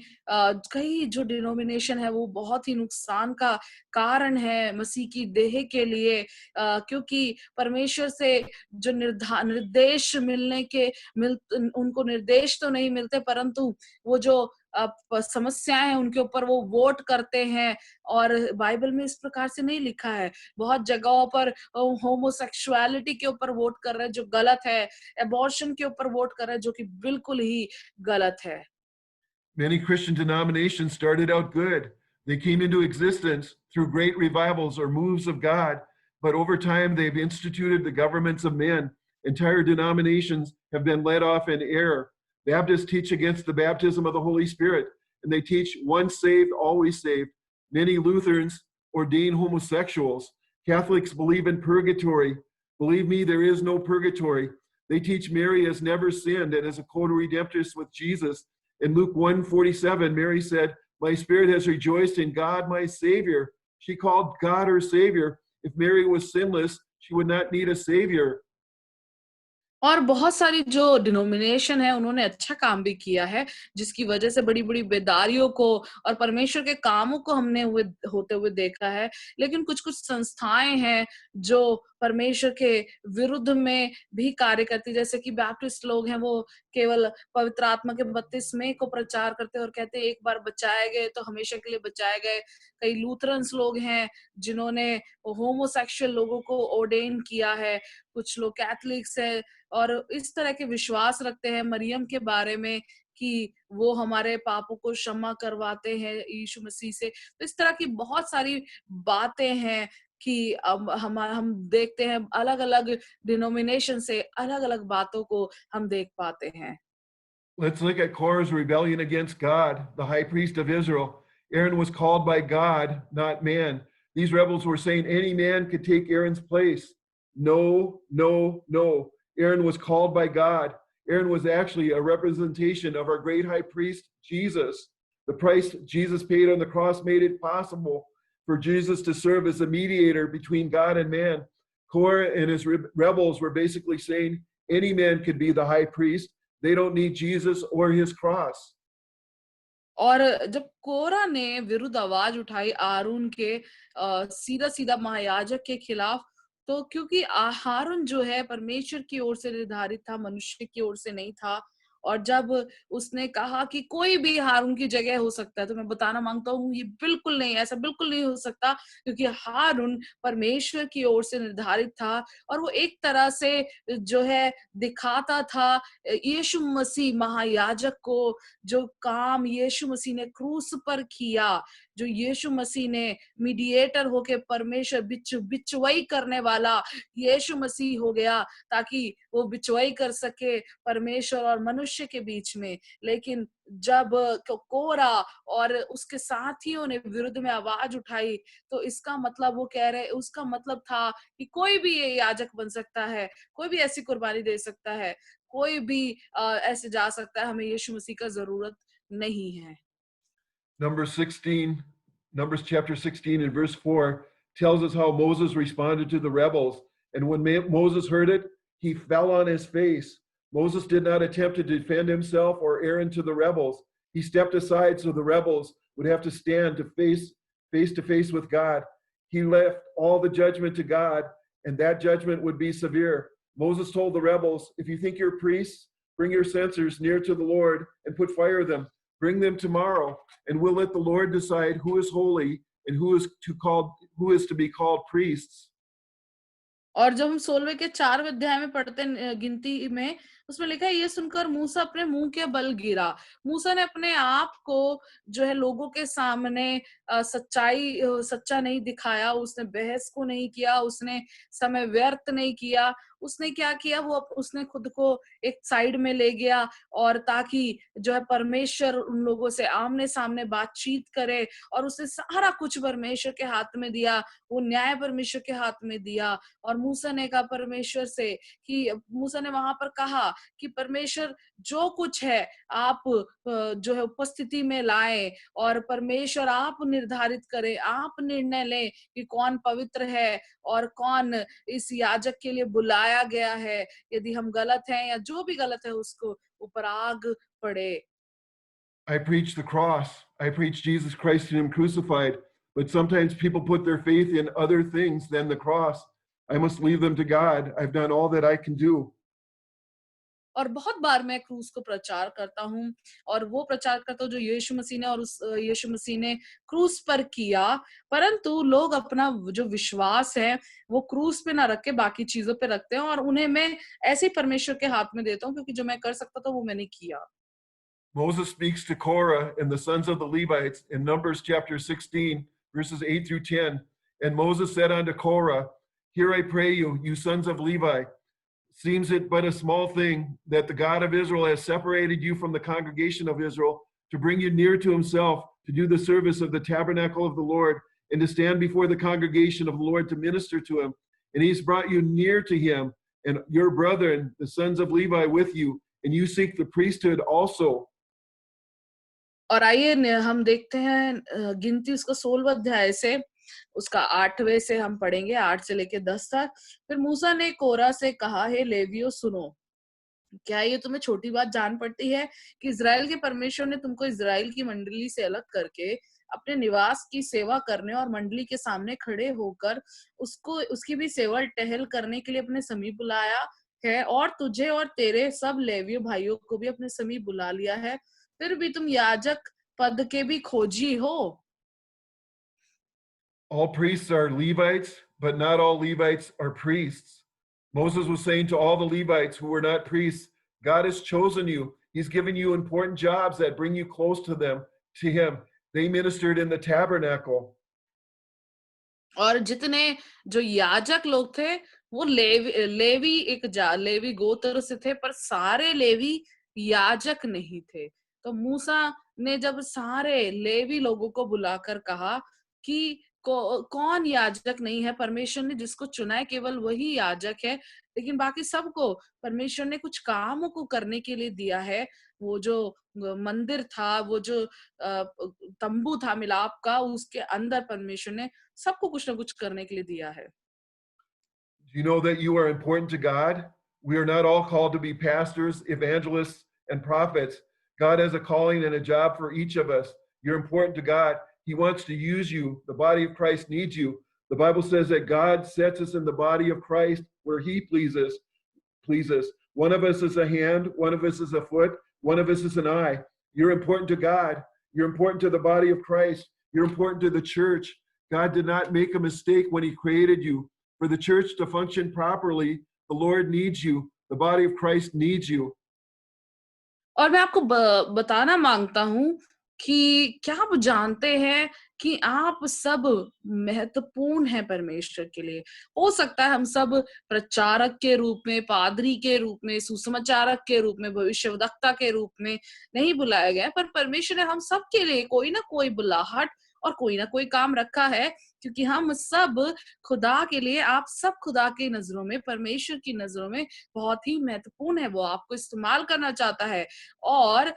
[SPEAKER 2] कई जो denomination है वो बहुत ही नुकसान का कारण है मसीह की देह के लिए, क्योंकि परमेश्वर से जो निर्देश उनको निर्देश तो नहीं मिलते, परंतु वो जो समस्याएं हैं उनके ऊपर वो वोट करते हैं। और बाइबल में इस प्रकार से नहीं लिखा है। बहुत जगहों पर होमोसेक्सुअलिटी के ऊपर वोट कर रहे हैं जो गलत है, एबॉर्शन के ऊपर वोट कर रहे हैं जो कि बिल्कुल ही गलत है।
[SPEAKER 1] Many Christian denominations started out good. They came into existence through great revivals or moves of God. but over time they've instituted the governments of men. Entire denominations have been led off in error. Baptists teach against the baptism of the Holy Spirit, and they teach once saved, always saved. Many Lutherans ordain homosexuals. Catholics believe in purgatory. Believe me, there is no purgatory. They teach Mary has never sinned and is a co-redemptress with Jesus. In Luke 1:47, Mary said, "My spirit has rejoiced in God, my Savior." She called God her Savior. If Mary was sinless, she would not need a Savior.
[SPEAKER 2] और बहुत सारी जो denomination है उन्होंने अच्छा काम भी किया है, जिसकी वजह से बड़ी-बड़ी बेदारियों को और परमेश्वर के कामों को हमने होते हुए देखा है। लेकिन कुछ-कुछ संस्थाएँ हैं जो परमेश्वर के विरुद्ध में भी कार्य करती, जैसे कि बैप्टिस्ट लोग हैं, वो केवल पवित्र आत्मा के बपतिस्मे को प्रचार करते हैं और कहते हैं एक बार बचाए गए तो हमेशा के लिए बचाए गए। कई लूथरन्स लोग हैं जिन्होंने होमोसेक्सुअल लोगों को ऑर्डेन किया है, कुछ लोग कैथलिक्स हैं और इस तरह के विश्वास रखते हैं मरियम के बारे में कि वो हमारे पापों को क्षमा करवाते हैं यीशु मसीह से। तो इस तरह की बहुत सारी बातें हैं कि अब हम देखते हैं अलग-अलग डिनोमिनेशन से अलग-अलग बातों को हम देख पाते हैं।
[SPEAKER 1] Let's look at Korah's rebellion against God, the high priest of Israel. Aaron was called by God, not man. These rebels were saying any man could take Aaron's place. No, no, no. Aaron was called by God. Aaron was actually a representation of our great high priest, Jesus. The price Jesus paid on the cross made it possible for Jesus to serve as a mediator between God and man. Korah and his rebels were basically saying any man could be the high priest. They don't need Jesus or his cross.
[SPEAKER 2] और जब कोरा ने विरुद्ध आवाज उठाई आरून के सीधा सीधा महायाजक के खिलाफ, तो क्योंकि हारून जो है परमेश्वर की ओर से निर्धारित था, मनुष्य की ओर से नहीं था। और जब उसने कहा कि कोई भी हारून की जगह हो सकता है, तो मैं बताना मांगता हूँ ये बिल्कुल नहीं, ऐसा बिल्कुल नहीं हो सकता, क्योंकि हारून परमेश्वर की ओर से निर्धारित था और वो एक तरह से जो है दिखाता था यीशु मसीह महायाजक को, जो काम यीशु मसीह ने क्रूस पर किया, जो यीशु मसीह ने मीडिएटर होके परमेश्वर बिचवाई करने वाला यीशु मसीह हो गया, ताकि वो बिचवाई कर सके परमेश्वर और मनुष्य के बीच में। लेकिन जब कोरा और उसके साथियों ने विरुद्ध में आवाज उठाई, तो इसका मतलब वो कह रहे, उसका मतलब था कि कोई भी ये याजक बन सकता है, कोई भी ऐसी कुर्बानी दे सकता है, कोई भी ऐसे जा सकता है, हमें यीशु मसीह का जरूरत नहीं है।
[SPEAKER 1] Numbers chapter 16 and verse 4 tells us how Moses responded to the rebels. And when Moses heard it, he fell on his face. Moses did not attempt to defend himself or Aaron to the rebels. He stepped aside so the rebels would have to stand face to face with God. He left all the judgment to God, and that judgment would be severe. Moses told the rebels, if you think you're priests, bring your censers near to the Lord and put fire them. Bring them tomorrow, and we'll let the Lord decide who is holy and who is to be called priests.
[SPEAKER 2] और जब हम 16वें के 4वें अध्याय में पढ़ते हैं गिनती में, उसमें लिखा है ये सुनकर मूसा अपने मुंह के बल गिरा। मूसा ने अपने आप को जो है लोगों के सामने सच्चा नहीं दिखाया, उसने बहस को नहीं किया, उसने समय व्यर्थ नहीं किया। उसने क्या किया, उसने खुद को एक साइड में ले गया और ताकि जो है परमेश्वर उन लोगों से आमने सामने बातचीत करे, और उसने सारा कुछ परमेश्वर के हाथ में दिया, वो न्याय परमेश्वर के हाथ में दिया। और मूसा ने कहा परमेश्वर से कि मूसा ने वहां पर कहा कि परमेश्वर जो कुछ है आप जो है उपस्थिति में लाए, और परमेश्वर आप निर्धारित करें, आप निर्णय लें कि कौन पवित्र है और कौन इस याजक के लिए बुलाया गया है। यदि हम गलत हैं या जो भी गलत है उसको ऊपर आग पड़े।
[SPEAKER 1] I preach the cross. I preach Jesus Christ and him crucified. But sometimes people put their faith in other things than the cross. I must leave them to God. I've done all that I can do.
[SPEAKER 2] और बहुत बार मैं क्रूस को प्रचार करता हूँ, और वो प्रचार करता हूँ जो यीशु मसीह ने और उस यीशु मसीह ने क्रूस पर किया। परंतु लोग अपना जो विश्वास है वो क्रूस पे ना रख के बाकी चीजों पे रखते हैं, और उन्हें मैं ऐसे ही परमेश्वर के हाथ में देता हूँ, क्योंकि जो मैं कर सकता था वो मैंने किया।
[SPEAKER 1] Moses speaks to Korah and the sons of the Levites in Numbers chapter 16, verses 8 through 10. And Moses said unto Korah, Here I pray you, you sons of Levi, seems it but a small thing that the God of Israel has separated you from the congregation of Israel to bring you near to himself, to do the service of the tabernacle of the Lord, and to stand before the congregation of the Lord to minister to him. And he's brought you near to him and your brethren, the sons of Levi, with you, and you seek the priesthood also.
[SPEAKER 2] और आइए हम देखते हैं गिनती उसका 16वां अध्याय से उसका 8वें से हम पढ़ेंगे, 8 से लेके 10 तक। फिर मूसा ने कोरा से कहा, हे लेवियों सुनो, क्या ये तुम्हें छोटी बात जान पड़ती है कि इज़राइल के परमेश्वर ने तुमको इज़राइल की मंडली से अलग करके अपने निवास की सेवा करने और मंडली के सामने खड़े होकर उसको उसकी भी सेवा टहल करने के लिए अपने समीप बुलाया है, और तुझे और तेरे सब लेवियों भाइयों को भी अपने समीप बुला लिया है, फिर भी तुम याजक पद के भी खोजी हो।
[SPEAKER 1] All priests are Levites, but not all Levites are priests. Moses was saying to all the Levites who were not priests, God has chosen you. He's given you important jobs that bring you close to them, to him. They ministered in the tabernacle.
[SPEAKER 2] और जितने जो याजक लोग थे वो levy levy गोत्र से थे, पर सारे लेवी याजक नहीं थे। तो मूसा ने जब सारे लेवी लोगों को बुलाकर कहा कि कौन याजक नहीं है, परमेश्वर ने जिसको चुना है केवल वही याजक है, लेकिन बाकी सबको परमेश्वर ने कुछ कामों को करने के लिए दिया है। वो जो मंदिर था, वो जो तंबू था मिलाप का, उसके अंदर परमेश्वर ने सबको कुछ ना कुछ करने के लिए दिया है।
[SPEAKER 1] Do you know that you are important to God? We are not all called to be pastors, evangelists, and prophets. God has a calling and a job for each of us. You're important to God. He wants to use you. The body of Christ needs you. The Bible says that God sets us in the body of Christ where he pleases. One of us is a hand, one of us is a foot, one of us is an eye. You're important to God. You're important to the body of Christ. You're important to the church. God did not make a mistake when he created you. For the church to function properly, the Lord needs you. The body of Christ needs you.
[SPEAKER 2] और मैं आपको बताना मांगता हूँ कि क्या आप जानते हैं कि आप सब महत्वपूर्ण हैं परमेश्वर के लिए। हो सकता है हम सब प्रचारक के रूप में, पादरी के रूप में, सुसमाचारक के रूप में, भविष्यवक्ता के रूप में नहीं बुलाए गए, पर परमेश्वर ने हम सब के लिए कोई ना कोई बुलाहट और कोई ना कोई काम रखा है, क्योंकि हम सब खुदा के लिए, आप सब खुदा की नजरों में, परमेश्वर की नजरों में बहुत ही महत्वपूर्ण है। वो आपको इस्तेमाल करना चाहता है, और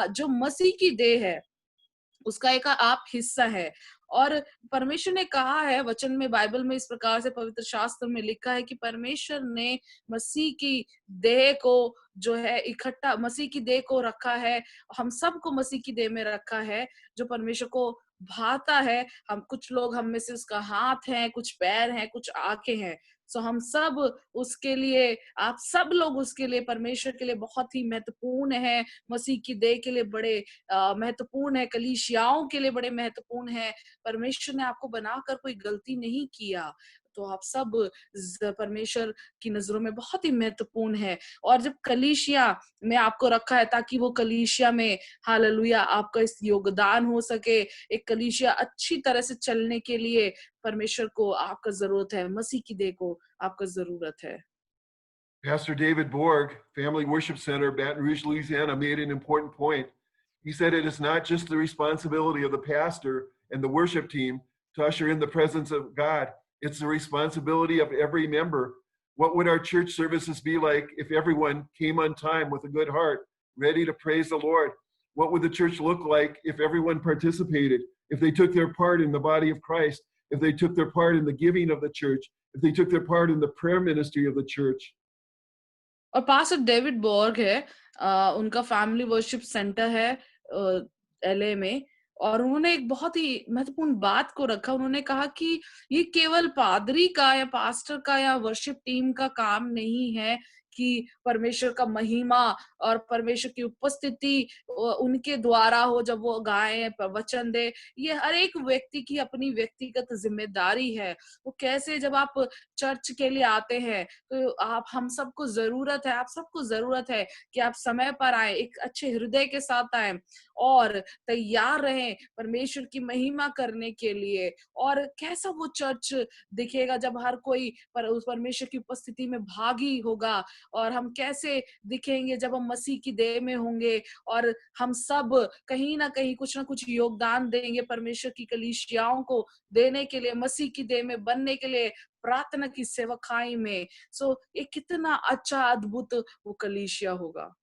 [SPEAKER 2] जो मसीह की देह है उसका एक आप हिस्सा है। और परमेश्वर ने कहा है वचन में, बाइबल में इस प्रकार से पवित्र शास्त्र में लिखा है कि परमेश्वर ने मसीह की देह को जो है इकट्ठा, मसीह की देह को रखा है, हम सबको मसीह की देह में रखा है, जो परमेश्वर को भाता है। हम कुछ लोग, हम में से उसका हाथ है, कुछ पैर हैं, कुछ आंखें हैं। सो हम सब उसके लिए, आप सब लोग उसके लिए, परमेश्वर के लिए बहुत ही महत्वपूर्ण है। मसीह की देह के लिए बड़े महत्वपूर्ण है, कलीसियाओं के लिए बड़े महत्वपूर्ण है। परमेश्वर ने आपको बनाकर कोई गलती नहीं किया, तो आप सब परमेश्वर की नजरों में बहुत ही महत्वपूर्ण है। और जब कलीसिया में आपको रखा है ताकि वो कलीसिया में, हालेलुया, आपका इस योगदान हो सके, एक कलीसिया अच्छी तरह से चलने के लिए परमेश्वर को आपका जरूरत है, मसीह की देह को आपका जरूरत है।
[SPEAKER 1] Pastor David Borg, Family Worship Center, Baton Rouge, Louisiana, made an important point. He said it is not just the responsibility of the pastor and the worship team to usher in the presence of God, it's the responsibility of every member. What would our church services be like if everyone came on time with a good heart, ready to praise the Lord? What would the church look like if everyone participated, if they took their part in the body of Christ, if they took their part in the giving of the church, if they took their part in the prayer ministry of the church?
[SPEAKER 2] और pastor David बॉर्ग है, उनका family worship centre है LA में, और उन्होंने एक बहुत ही महत्वपूर्ण बात को रखा। उन्होंने कहा कि ये केवल पादरी का या पास्टर का या वर्शिप टीम का काम नहीं है कि परमेश्वर का महिमा और परमेश्वर की उपस्थिति उनके द्वारा हो, जब वो गाएं, वचन दे। ये हर एक व्यक्ति की अपनी व्यक्तिगत जिम्मेदारी है। वो कैसे, जब आप चर्च के लिए आते हैं तो आप हम सबको जरूरत है, आप सबको जरूरत है कि आप समय पर आए, एक अच्छे हृदय के साथ आए और तैयार रहें परमेश्वर की महिमा करने के लिए। और कैसा वो चर्च दिखेगा जब हर कोई उस परमेश्वर की उपस्थिति में भागी होगा, और हम कैसे दिखेंगे जब हम मसीह की देह में होंगे और हम सब कहीं ना कहीं कुछ ना कुछ योगदान देंगे परमेश्वर की कलीसियाओं को देने के लिए, मसीह की देह में बनने के लिए, प्रार्थना की सेवकाई में। ये कितना अच्छा अद्भुत वो कलीसिया होगा।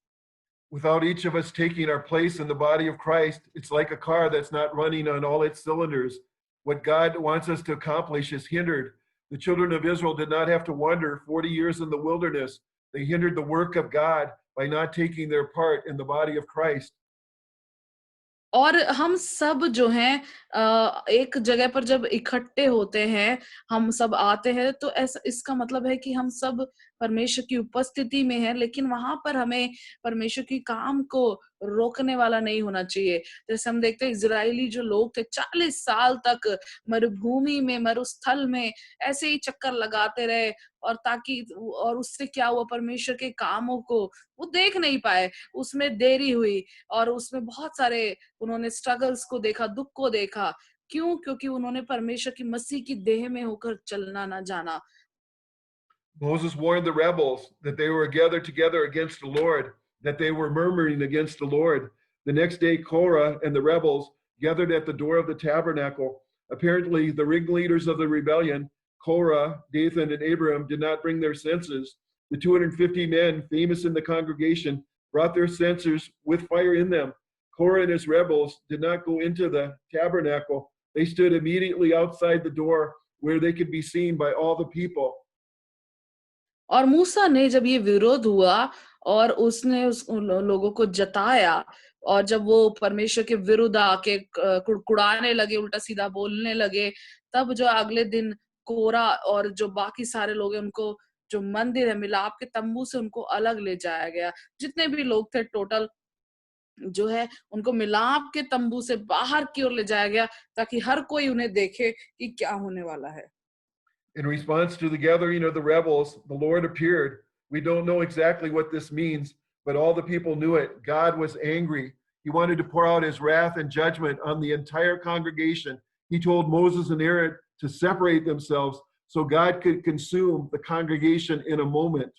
[SPEAKER 1] Without each of us taking our place in the body of Christ, it's like a car that's not running on all its cylinders. What God wants us to accomplish is hindered. The children of Israel did not have to wander 40 years in the wilderness. They hindered the work of God by not taking their part in the body of Christ.
[SPEAKER 2] और हम सब जो हैं एक जगह पर जब इकट्ठे होते हैं, हम सब आते हैं, तो ऐसा इसका मतलब है कि हम सब परमेश्वर की उपस्थिति में हैं, लेकिन वहां पर हमें परमेश्वर की काम को रोकने वाला नहीं होना चाहिए। जैसे हम देखते हैं इजरायली जो लोग थे 40 साल तक मरुभूमि में, मरुस्थल में ऐसे ही चक्कर लगाते रहे, और ताकि और उससे क्या हुआ, परमेश्वर के कामों को वो देख नहीं पाए, उसमें देरी हुई और उसमें बहुत सारे उन्होंने स्ट्रगल्स को देखा, दुख को देखा। क्यों? क्योंकि उन्होंने परमेश्वर की मसीह की देह में होकर चलना ना जाना।
[SPEAKER 1] Moses warned the rebels that they were gathered together against the Lord, that they were murmuring against the Lord. The next day, Korah and the rebels gathered at the door of the tabernacle. Apparently, the ringleaders of the rebellion, Korah, Dathan, and Abiram, did not bring their censers. The 250 men famous in the congregation brought their censers with fire in them. Korah and his rebels did not go into the tabernacle. They stood immediately outside the door where they could be seen by all the people.
[SPEAKER 2] और मूसा ने जब ये विरोध हुआ और उसने उन लोगों को जताया, और जब वो परमेश्वर के विरुद्ध आके कुड़कुड़ाने लगे, उल्टा सीधा बोलने लगे, तब जो अगले दिन कोरा और जो बाकी सारे लोग हैं उनको जो मंदिर है मिलाप के तंबू से उनको अलग ले जाया गया। जितने भी लोग थे टोटल जो है उनको मिलाप के तंबू से बाहर की ओर ले जाया गया, ताकि हर कोई उन्हें देखे कि क्या होने वाला है।
[SPEAKER 1] In response to the gathering of the rebels, the Lord appeared. We don't know exactly what this means, but all the people knew it. God was angry. He wanted to pour out his wrath and judgment on the entire congregation. He told Moses and Aaron to separate themselves so God could consume the congregation in a moment.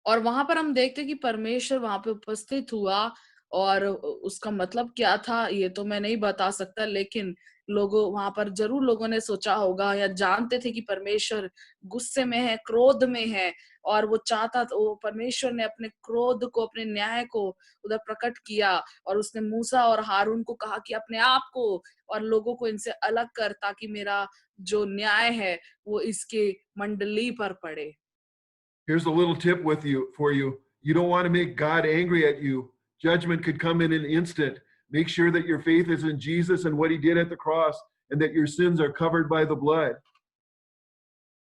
[SPEAKER 2] और वहां पर हम देखते हैं कि परमेश्वर वहां पे उपस्थित हुआ, और उसका मतलब क्या था ये तो मैं नहीं बता सकता, लेकिन लोगों वहां पर जरूर लोगों ने सोचा होगा या जानते थे कि परमेश्वर गुस्से में है, क्रोध में है, और वो चाहता था, वो परमेश्वर ने अपने क्रोध को, अपने न्याय को उधर प्रकट किया, और उसने मूसा और हारून को कहा कि अपने आप को और लोगों को इनसे अलग कर, ताकि मेरा जो न्याय है वो इसके मंडली पर पड़े।
[SPEAKER 1] Here's a little tip with you for you. You don't want to make God angry at you. Judgment could come in an instant. Make sure that your faith is in Jesus and what he did at the cross and that your sins are covered by the blood.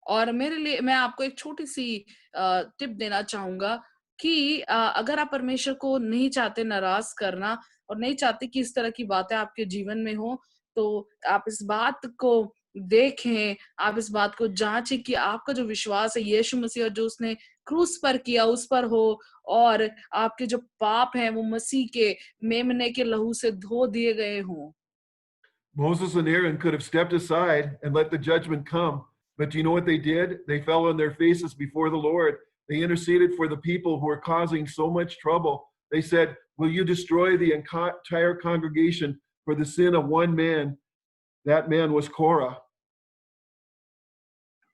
[SPEAKER 2] और मेरे लिए मैं आपको एक छोटी सी tip देना चाहूंगा कि अगर आप परमेश्वर को नहीं चाहते नाराज करना और नहीं चाहते कि इस तरह की बातें आपके जीवन में हो, तो आप इस बात को देखें, आप इस बात को जांचें कि आपका जो विश्वास है यीशु मसीह और जो उसने क्रूस पर किया उस पर हो, और आपके जो पाप हैं वो मसीह के मेमने के लहू से धो दिए गए हों।
[SPEAKER 1] Moses and Aaron could have stepped aside and let the judgment come. But do you know what they did? They fell on their faces before the Lord. They interceded for the people who were causing so much trouble. They said, will you destroy the entire congregation for the sin of one man? That man was Korah.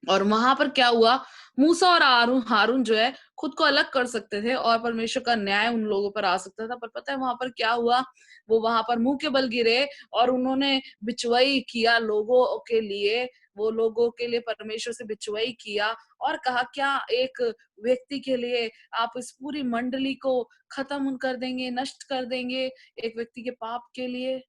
[SPEAKER 2] और वहां पर क्या हुआ, मूसा और हारून हारून जो है खुद को अलग कर सकते थे और परमेश्वर का न्याय उन लोगों पर आ सकता था, पर पता है वहां पर क्या हुआ, वो वहां पर मुंह के बल गिरे और उन्होंने बिचवाई किया लोगों के लिए, वो लोगों के लिए परमेश्वर से बिचवाई किया और कहा क्या एक व्यक्ति के लिए आप इस पूरी मंडली को खत्म कर देंगे, नष्ट कर देंगे एक व्यक्ति के पाप के लिए।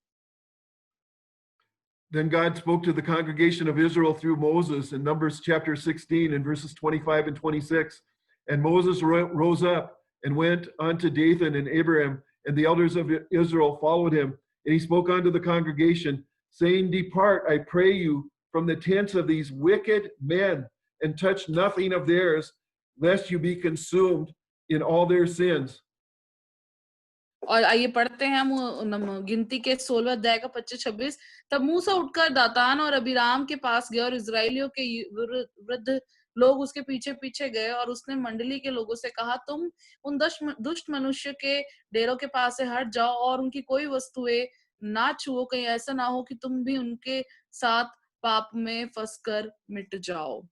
[SPEAKER 1] Then God spoke to the congregation of Israel through Moses in Numbers chapter 16 and verses 25 and 26. And Moses rose up and went unto Dathan and Abiram, and the elders of Israel followed him. And he spoke unto the congregation, saying, Depart, I pray you, from the tents of these wicked men, and touch nothing of theirs, lest you be consumed in all their sins.
[SPEAKER 2] और आइए पढ़ते हैं हम गिनती के 16 अध्याय का 25-26। तब मूसा उठकर दातान और अबीराम के पास गया और इजराइलियों के वृद्ध लोग उसके पीछे पीछे गए, और उसने मंडली के लोगों से कहा, तुम उन दुष्ट मनुष्य के डेरों के पास से हट जाओ और उनकी कोई वस्तुएं ना छुओ, कहीं ऐसा ना हो कि तुम भी उनके साथ पाप में फंसकर मिट जाओ।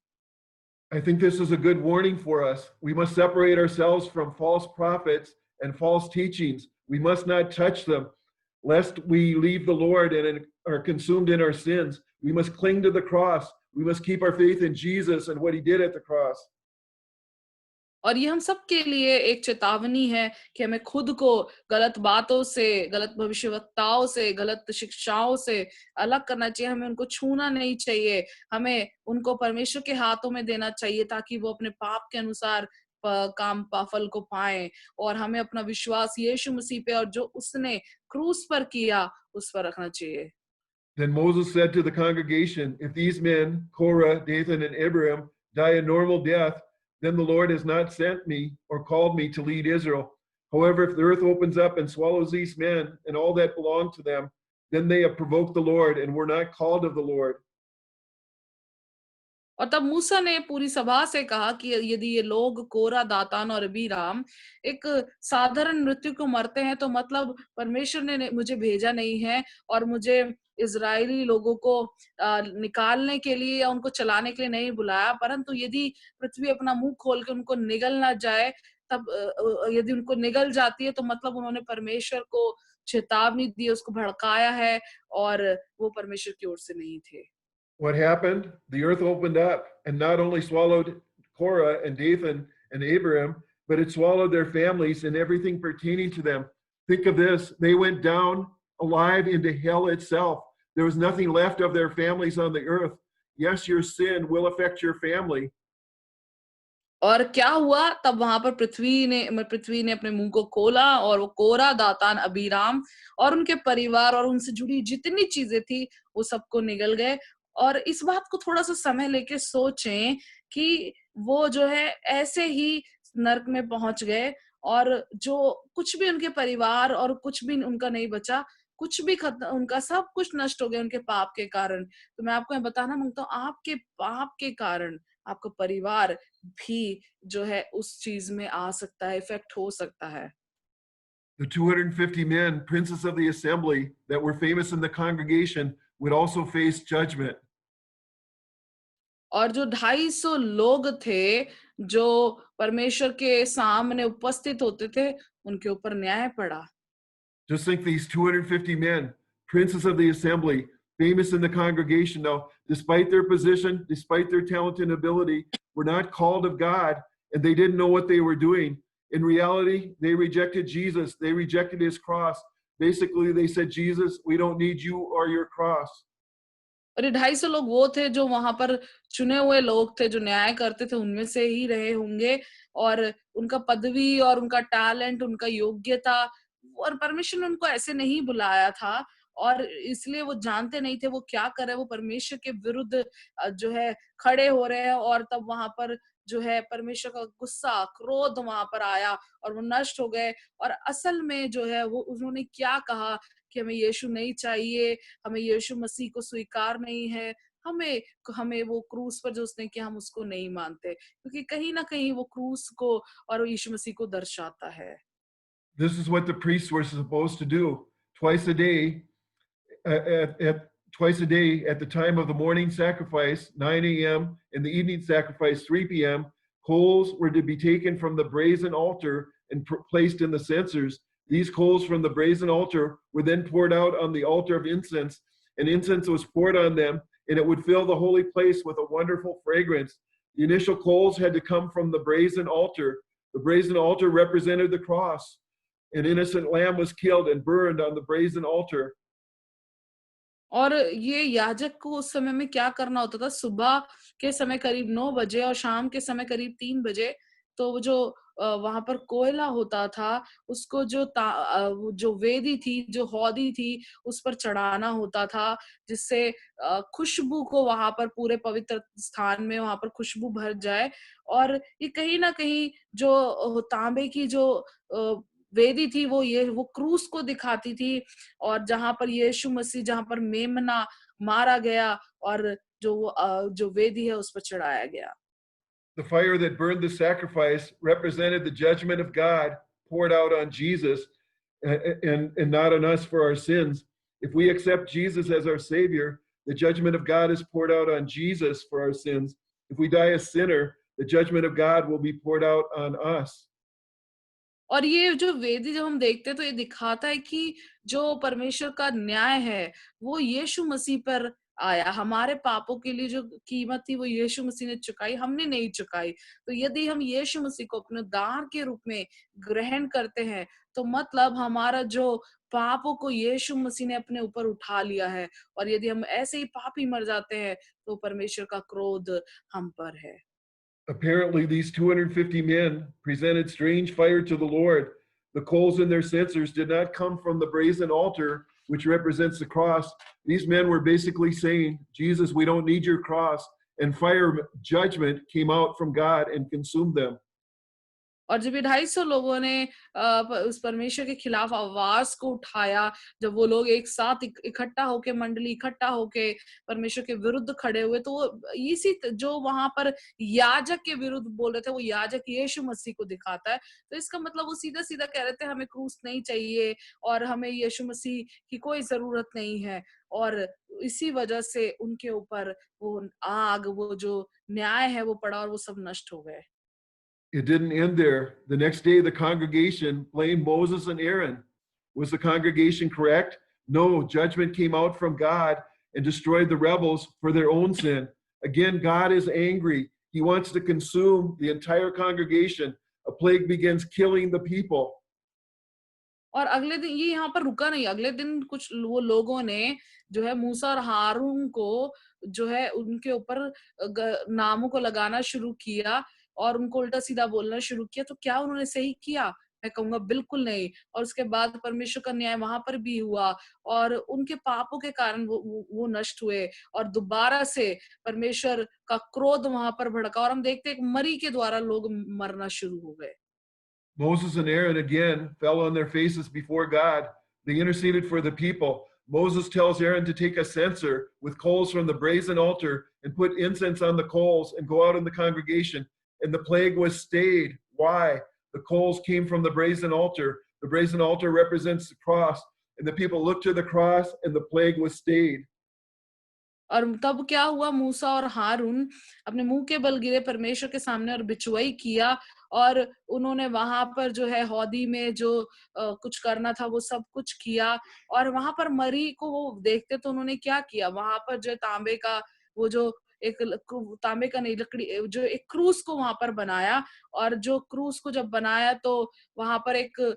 [SPEAKER 1] I think this is a good warning for us. We must separate ourselves from false prophets and false teachings. We must not touch them, lest we leave the Lord and are consumed in our sins. We must cling to the cross. We must keep our faith in Jesus and what he did at the cross.
[SPEAKER 2] और ये हम सब के लिए एक चेतावनी है कि हमें खुद को गलत बातों से, गलत भविष्यवक्ताओं से, गलत शिक्षाओं से अलग करना चाहिए। हमें उनको छूना नहीं चाहिए, हमें उनको परमेश्वर के हाथों में देना चाहिए ताकि वो अपने पाप के अनुसार फल को पाएं, और हमें अपना विश्वास यीशु मसीह पे और जो उसने क्रूस पर किया उस पर रखना चाहिए।
[SPEAKER 1] Then Moses said to the congregation, If these men, Korah, Dathan, and Abiram, die a normal death, then the Lord has not sent me or called me to lead Israel. However, if the earth opens up and swallows these men and all that belong to them, then they have provoked the Lord and were not called of the Lord.
[SPEAKER 2] और तब मूसा ने पूरी सभा से कहा कि यदि ये लोग कोरा, दातान और अबीराम एक साधारण मृत्यु को मरते हैं, तो मतलब परमेश्वर ने मुझे भेजा नहीं है और मुझे इजरायली लोगों को निकालने के लिए या उनको चलाने के लिए नहीं बुलाया। परंतु यदि पृथ्वी अपना मुंह खोल के उनको निगल ना जाए, तब यदि उनको निगल जाती है तो मतलब उन्होंने परमेश्वर को चेतावनी दी, उसको भड़काया है, और वो परमेश्वर की ओर से नहीं थे।
[SPEAKER 1] What happened? The earth opened up and not only swallowed Korah and Dathan and Abiram, but it swallowed their families and everything pertaining to them. Think of this. They went down alive into hell itself. There was nothing left of their families on the earth. Yes, your sin will affect your family.
[SPEAKER 2] और क्या हुआ? तब वहां पर पृथ्वी ने अपने मुंह को खोला, और वो कोरा, दातान, अबीराम और उनके परिवार और उनसे जुड़ी जितनी चीजें थी वो सबको निगल गए। और इस बात को थोड़ा सा समय लेके सोचें कि वो जो है ऐसे ही नर्क में पहुंच गए, और जो कुछ भी उनके परिवार और कुछ भी उनका नहीं बचा, कुछ भी खत्म, उनका सब कुछ नष्ट हो गया उनके पाप के कारण। तो मैं आपको बताना मांगता हूँ, आपके पाप के कारण आपका परिवार भी जो है उस चीज में आ सकता है, इफेक्ट हो सकता है।
[SPEAKER 1] The 250 men, princes of the assembly, that were famous in the congregation, would also face judgment.
[SPEAKER 2] और जो 250 लोग थे जो परमेश्वर के सामने उपस्थित होते थे, उनके ऊपर न्याय पड़ा।
[SPEAKER 1] Just think these 250 men, princes of the assembly, famous in the congregation. Now, despite their position, despite their talent and ability, were not called of God, and they didn't know what they were doing. In reality, they rejected Jesus. They rejected his cross. Basically, they said, Jesus, we don't need you or your cross.
[SPEAKER 2] और ये 250 लोग वो थे जो वहां पर चुने हुए लोग थे, जो न्याय करते थे, उनमें से ही रहे होंगे, और उनका पदवी और उनका टैलेंट, उनका योग्यता, और परमेश्वर ने उनको ऐसे नहीं बुलाया था, और इसलिए वो जानते नहीं थे वो क्या कर रहे हैं। वो परमेश्वर के विरुद्ध जो है खड़े हो रहे हैं, और तब वहां पर जो है परमेश्वर का गुस्सा, क्रोध वहां पर आया और वो नष्ट हो गए। और असल में जो है वो उन्होंने क्या कहा कि हमें यीशु नहीं चाहिए, हमें यीशु मसीह को स्वीकार नहीं है, हमें हमें वो क्रूस पर जो उसने किया हम उसको नहीं मानते, क्योंकि कहीं ना कहीं वो क्रूस को और यीशु मसीह को दर्शाता है।
[SPEAKER 1] This is what the priests were supposed to do twice a day. Twice a day at the time of the morning sacrifice, 9 a.m., and the evening sacrifice, 3 p.m. Coals were to be taken from the brazen altar and placed in the censers. These coals from the brazen altar were then poured out on the altar of incense, and incense was poured on them, and it would fill the holy place with a wonderful fragrance. The initial coals had to come from the brazen altar. The brazen altar represented the cross. An innocent lamb was killed and burned on the brazen altar.
[SPEAKER 2] और ये याजक को उस समय में क्या करना होता था? सुबह के समय करीब 9 बजे और शाम के समय करीब 3 बजे तो वो जो वहाँ पर कोयला होता था, उसको वो जो वेदी थी, जो हौदी थी, उस पर चढ़ाना होता था, जिससे खुशबू को वहाँ पर पूरे पवित्र स्थान में वहाँ पर खुशबू भर जाए। और ये कहीं न कहीं जो तांबे की जो वेदी थी, वो क्रूस को दिखाती थी, और जहाँ पर यीशु मसीह, जहाँ पर मेमना मारा गया और जो वेदी है उस पर चढ़ाया गया।
[SPEAKER 1] The fire that burned the sacrifice represented the judgment of God poured out on Jesus and not on us for our sins. If we accept Jesus as our Savior, the judgment of God is poured out on Jesus for our sins. If we die a sinner, the judgment of God will be poured out on us.
[SPEAKER 2] और ये जो वेदी जब हम देखते हैं तो ये दिखाता है कि जो परमेश्वर का न्याय है वो यीशु मसीह पर आया। हमारे पापों के लिए जो कीमत थी वो यीशु मसीह ने चुकाई, हमने नहीं चुकाई। तो यदि हम यीशु मसीह को अपने उद्धार के रूप में ग्रहण करते हैं तो मतलब हमारा जो पापों को यीशु मसीह ने अपने ऊपर उठा लिया है। और यदि हम ऐसे ही पापी मर जाते हैं तो परमेश्वर का क्रोध हम पर है।
[SPEAKER 1] Apparently, these 250 men presented strange fire to the Lord. The coals in their censers did not come from the brazen altar, which represents the cross. These men were basically saying, Jesus, we don't need your cross. And fire judgment came out from God and consumed them.
[SPEAKER 2] और जब ये 250 लोगों ने उस परमेश्वर के खिलाफ आवाज को उठाया, जब वो लोग एक साथ इकट्ठा होके, मंडली इकट्ठा होके परमेश्वर के विरुद्ध खड़े हुए, तो वो जो वहां पर याजक के विरुद्ध बोल रहे थे, वो याजक यीशु मसीह को दिखाता है। तो इसका मतलब वो सीधा सीधा कह रहे थे हमें क्रूस नहीं चाहिए और हमें यीशु मसीह की कोई जरूरत नहीं है। और इसी वजह से उनके ऊपर वो आग, वो जो न्याय है वो पड़ा और वो सब नष्ट हो गए।
[SPEAKER 1] It didn't end there. The next day, the congregation blamed Moses and Aaron. Was the congregation correct? No, judgment came out from God and destroyed the rebels for their own sin. Again, God is angry. He wants to consume the entire congregation. A plague begins killing the people.
[SPEAKER 2] और अगले दिन ये यहाँ पर रुका नहीं, अगले दिन कुछ वो लोगों ने जो है मूसा और हारून को जो है उनके ऊपर नामों को लगाना शुरू किया और उनको उल्टा सीधा बोलना शुरू किया। तो क्या उन्होंने सही किया? मैं कहूंगा बिल्कुल नहीं। और उसके बाद परमेश्वर का न्याय वहां पर भी हुआ और उनके पापों के कारण वो नष्ट हुए और दोबारा से परमेश्वर का क्रोध वहां पर भड़का और हम देखते हैं मरी के द्वारा लोग मरना शुरू हो गए।
[SPEAKER 1] Moses and Aaron again fell on their faces before God. They interceded for the people. Moses tells Aaron to take a censer with coals from the brazen altar and put incense on the coals and go out in the congregation. And the plague was stayed. Why? The coals came from the brazen altar. The brazen altar represents the cross. And the people looked to the cross and the plague was stayed.
[SPEAKER 2] और तब क्या हुआ, मूसा और हारून अपने मुंह के बल गिरे परमेश्वर के सामने और बिचवाई किया और उन्होंने वहां पर जो है हौदी में जो कुछ करना था वो सब कुछ किया। और वहां पर मरी को वो देखते तो उन्होंने क्या किया, वहां पर जो तांबे का वो जो तांबे का नहीं, लकड़ी जो एक क्रूस को वहां पर बनाया। और जो क्रूस को जब बनाया तो वहां पर एक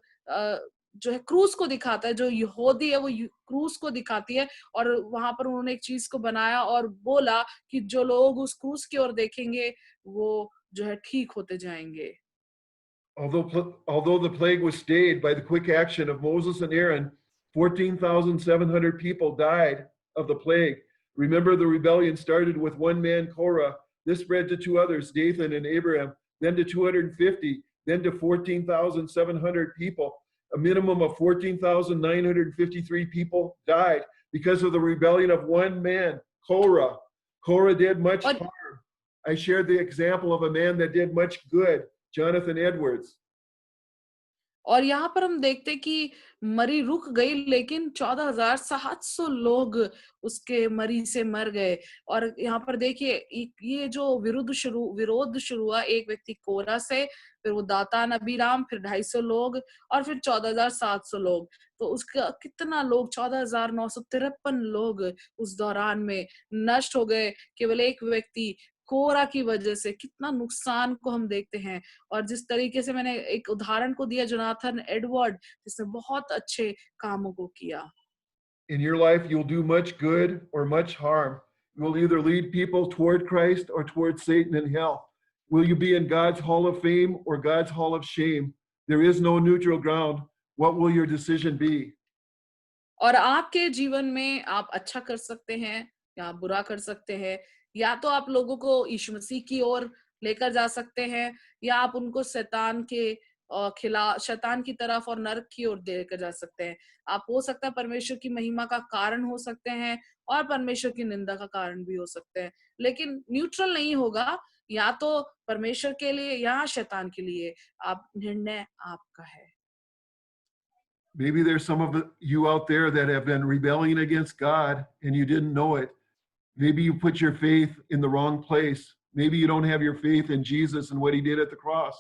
[SPEAKER 2] जो है क्रूस को दिखाता है, जो यहूदी है वो क्रूस को दिखाती है। और वहां पर उन्होंने एक चीज को बनाया और बोला कि जो लोग उस क्रूस की ओर देखेंगे वो जो है ठीक होते जाएंगे।
[SPEAKER 1] Although the plague was stayed by the quick action of Moses and Aaron, 14,700 people died of the plague. Remember, the rebellion started with one man, Korah. This spread to two others, Dathan and Abraham, then to 250, then to 14,700 people. A minimum of 14,953 people died because of the rebellion of one man, Korah. Korah did much
[SPEAKER 2] और
[SPEAKER 1] harm. I shared the example of a man that did much good, Jonathan Edwards.
[SPEAKER 2] और यहाँ पर हम देखते कि मरी रुक गई लेकिन 14,700 लोग उसके मरी से मर गए। और यहाँ पर देखिए ये जो विरोध शुरू हुआ एक व्यक्ति कोरा से, फिर वो दातान अबीराम, फिर 250 लोग और फिर 14,700 लोग। तो उसका कितना लोग, 14,953 लोग उस दौरान में नष्ट हो गए केवल एक व्यक्ति कोरा की वजह से। कितना नुकसान को हम देखते हैं। और जिस तरीके से मैंने एक उदाहरण को दिया जोनाथन एडवर्ड, जिसने बहुत अच्छे कामों को किया।
[SPEAKER 1] In your life, you'll do much good or much harm. You will either lead people toward Christ or toward Satan and hell. Will you be in God's hall of fame or God's hall of shame? There is no neutral ground. What will your decision be?
[SPEAKER 2] और आपके जीवन में आप अच्छा कर सकते हैं या आप बुरा कर सकते हैं, या तो आप लोगों को यीशु मसीह की ओर लेकर जा सकते हैं, या आप उनको शैतान के शैतान की तरफ और नरक की ओर लेकर जा सकते हैं। आप हो सकता है परमेश्वर की महिमा का कारण हो सकते हैं और परमेश्वर की निंदा का कारण भी हो सकते हैं, लेकिन न्यूट्रल नहीं होगा, या तो परमेश्वर के लिए या शैतान के लिए। आप निर्णय आपका है।
[SPEAKER 1] Maybe there's some of you out there that have been rebelling against God and you didn't know it. Maybe you put your faith in the wrong place. Maybe you don't have your faith in Jesus and what he did at the cross.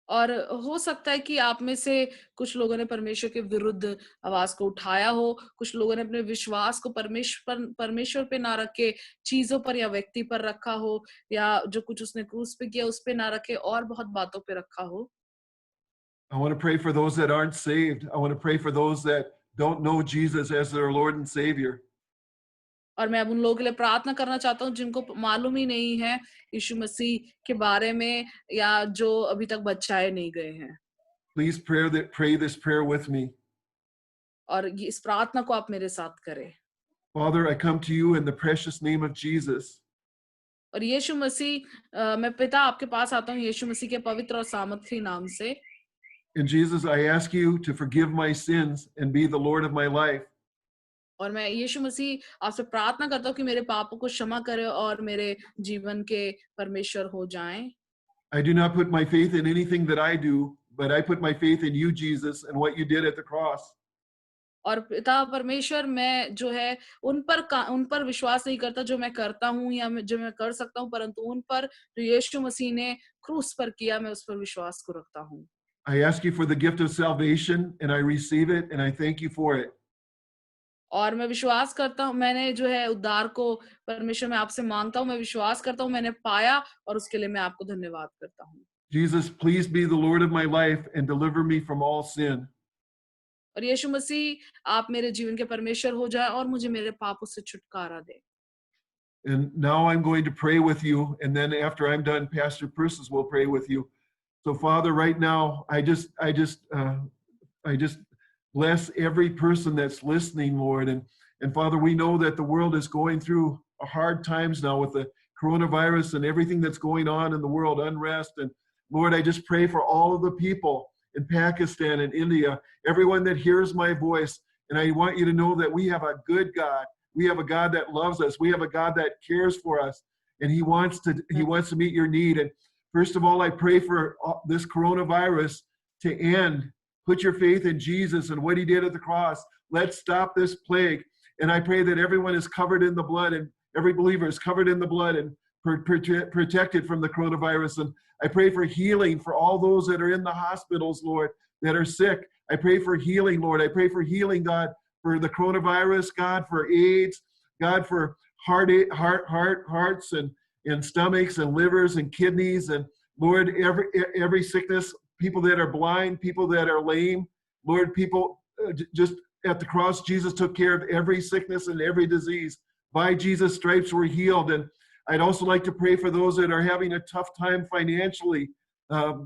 [SPEAKER 2] और हो सकता है कि आप में से कुछ लोगों ने परमेश्वर के विरुद्ध आवाज को उठाया हो, कुछ लोगों ने अपने विश्वास को परमेश्वर पे ना रख के चीजों पर या व्यक्ति पर रखा हो, या जो कुछ उसने क्रूस पे किया उस पे ना रखे और बहुत बातों पे रखा हो।
[SPEAKER 1] I want to pray for those that aren't saved. I want to pray for those that don't know Jesus as their Lord and Savior.
[SPEAKER 2] और मैं अब उन लोगों के लिए प्रार्थना करना चाहता हूँ जिनको मालूम ही नहीं है यीशु मसीह के बारे में, या जो अभी तक बचाए नहीं गए हैं।
[SPEAKER 1] Please pray this prayer with me.
[SPEAKER 2] और इस प्रार्थना को आप मेरे साथ करें।
[SPEAKER 1] Father, I come to you in the precious name of Jesus.
[SPEAKER 2] और यीशु मसीह, मैं पिता आपके पास आता हूँ यीशु मसीह के पवित्र और सामर्थी नाम से।
[SPEAKER 1] And Jesus, I ask you to forgive my sins and be the Lord of my life.
[SPEAKER 2] और मैं यीशु मसीह आपसे प्रार्थना करता हूँ कि मेरे पापों को क्षमा करे और मेरे जीवन के परमेश्वर हो जाएं।
[SPEAKER 1] I do not put my faith in anything that I do, but I put my faith in you, Jesus, and what you did at the cross.
[SPEAKER 2] और पिता परमेश्वर, मैं जो है उन पर विश्वास नहीं करता जो मैं करता हूँ या जो मैं कर सकता हूँ, परंतु उन पर जो यीशु मसीह ने क्रूस पर किया, मैं उस पर विश्वास को रखता हूँ।
[SPEAKER 1] I ask you for the gift of salvation, and I receive it, and I thank you for it.
[SPEAKER 2] और मैं विश्वास करता हूँ, मैंने जो है उद्धार को परमेश्वर मैं आपसे मांगता हूँ, मैं विश्वास करता हूँ मैंने पाया, और उसके लिए मैं आपको धन्यवाद करता हूँ।
[SPEAKER 1] Jesus, please be the Lord of my life and deliver me from all sin.
[SPEAKER 2] और यीशु मसीह आप मेरे जीवन के परमेश्वर हो जाए और मुझे मेरे पापों से छुटकारा दे।
[SPEAKER 1] And now I'm going to pray with you, and then after I'm done, Pastor Persis will pray with you. So, Father, right now, I just bless every person that's listening, Lord. And Father, we know that the world is going through hard times now with the coronavirus and everything that's going on in the world, unrest. And Lord, I just pray for all of the people in Pakistan and India, everyone that hears my voice. And I want you to know that we have a good God. We have a God that loves us. We have a God that cares for us, and He wants to meet your need. And first of all, I pray for this coronavirus to end. Put your faith in Jesus and what He did at the cross. Let's stop this plague. And I pray that everyone is covered in the blood, and every believer is covered in the blood and protected from the coronavirus. And I pray for healing for all those that are in the hospitals, Lord, that are sick. I pray for healing, Lord. I pray for healing, God, for the coronavirus, God, for AIDS, God, for hearts and stomachs and livers and kidneys, and Lord, every sickness, people that are blind, people that are lame, Lord, people just at the cross, Jesus took care of every sickness and every disease. By Jesus' stripes we're healed. And I'd also like to pray for those that are having a tough time financially.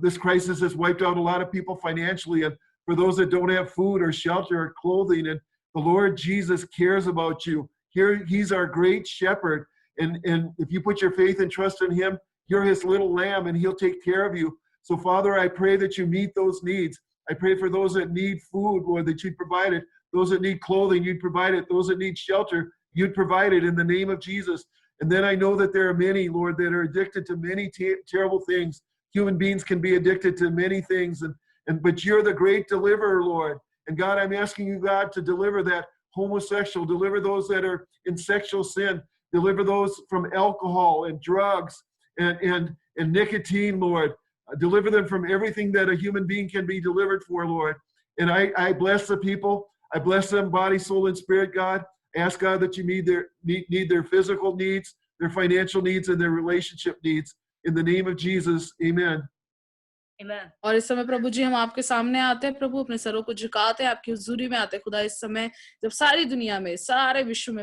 [SPEAKER 1] This crisis has wiped out a lot of people financially, and for those that don't have food or shelter or clothing, and the Lord Jesus cares about you. Here, He's our great shepherd. And if you put your faith and trust in Him, you're His little lamb, and He'll take care of you. So, Father, I pray that you meet those needs. I pray for those that need food, Lord, that you'd provide it. Those that need clothing, you'd provide it. Those that need shelter, you'd provide it in the name of Jesus. And then I know that there are many, Lord, that are addicted to many terrible things. Human beings can be addicted to many things, but you're the great deliverer, Lord. And God, I'm asking you, God, to deliver that homosexual, deliver those that are in sexual sin, deliver those from alcohol and drugs and nicotine, Lord. Deliver them from everything that a human being can be delivered for, Lord. And I bless the people. I bless them, body, soul, and spirit, God. I ask, God, that you meet their physical needs, their financial needs, and their relationship needs. In the name of Jesus, amen.
[SPEAKER 2] और इस समय प्रभु जी हम आपके सामने आते हैं, प्रभु अपने सरों को झुकाते हैं, आपकी हुजूरी में आते हैं खुदा। इस समय जब सारी दुनिया में, सारे विश्व में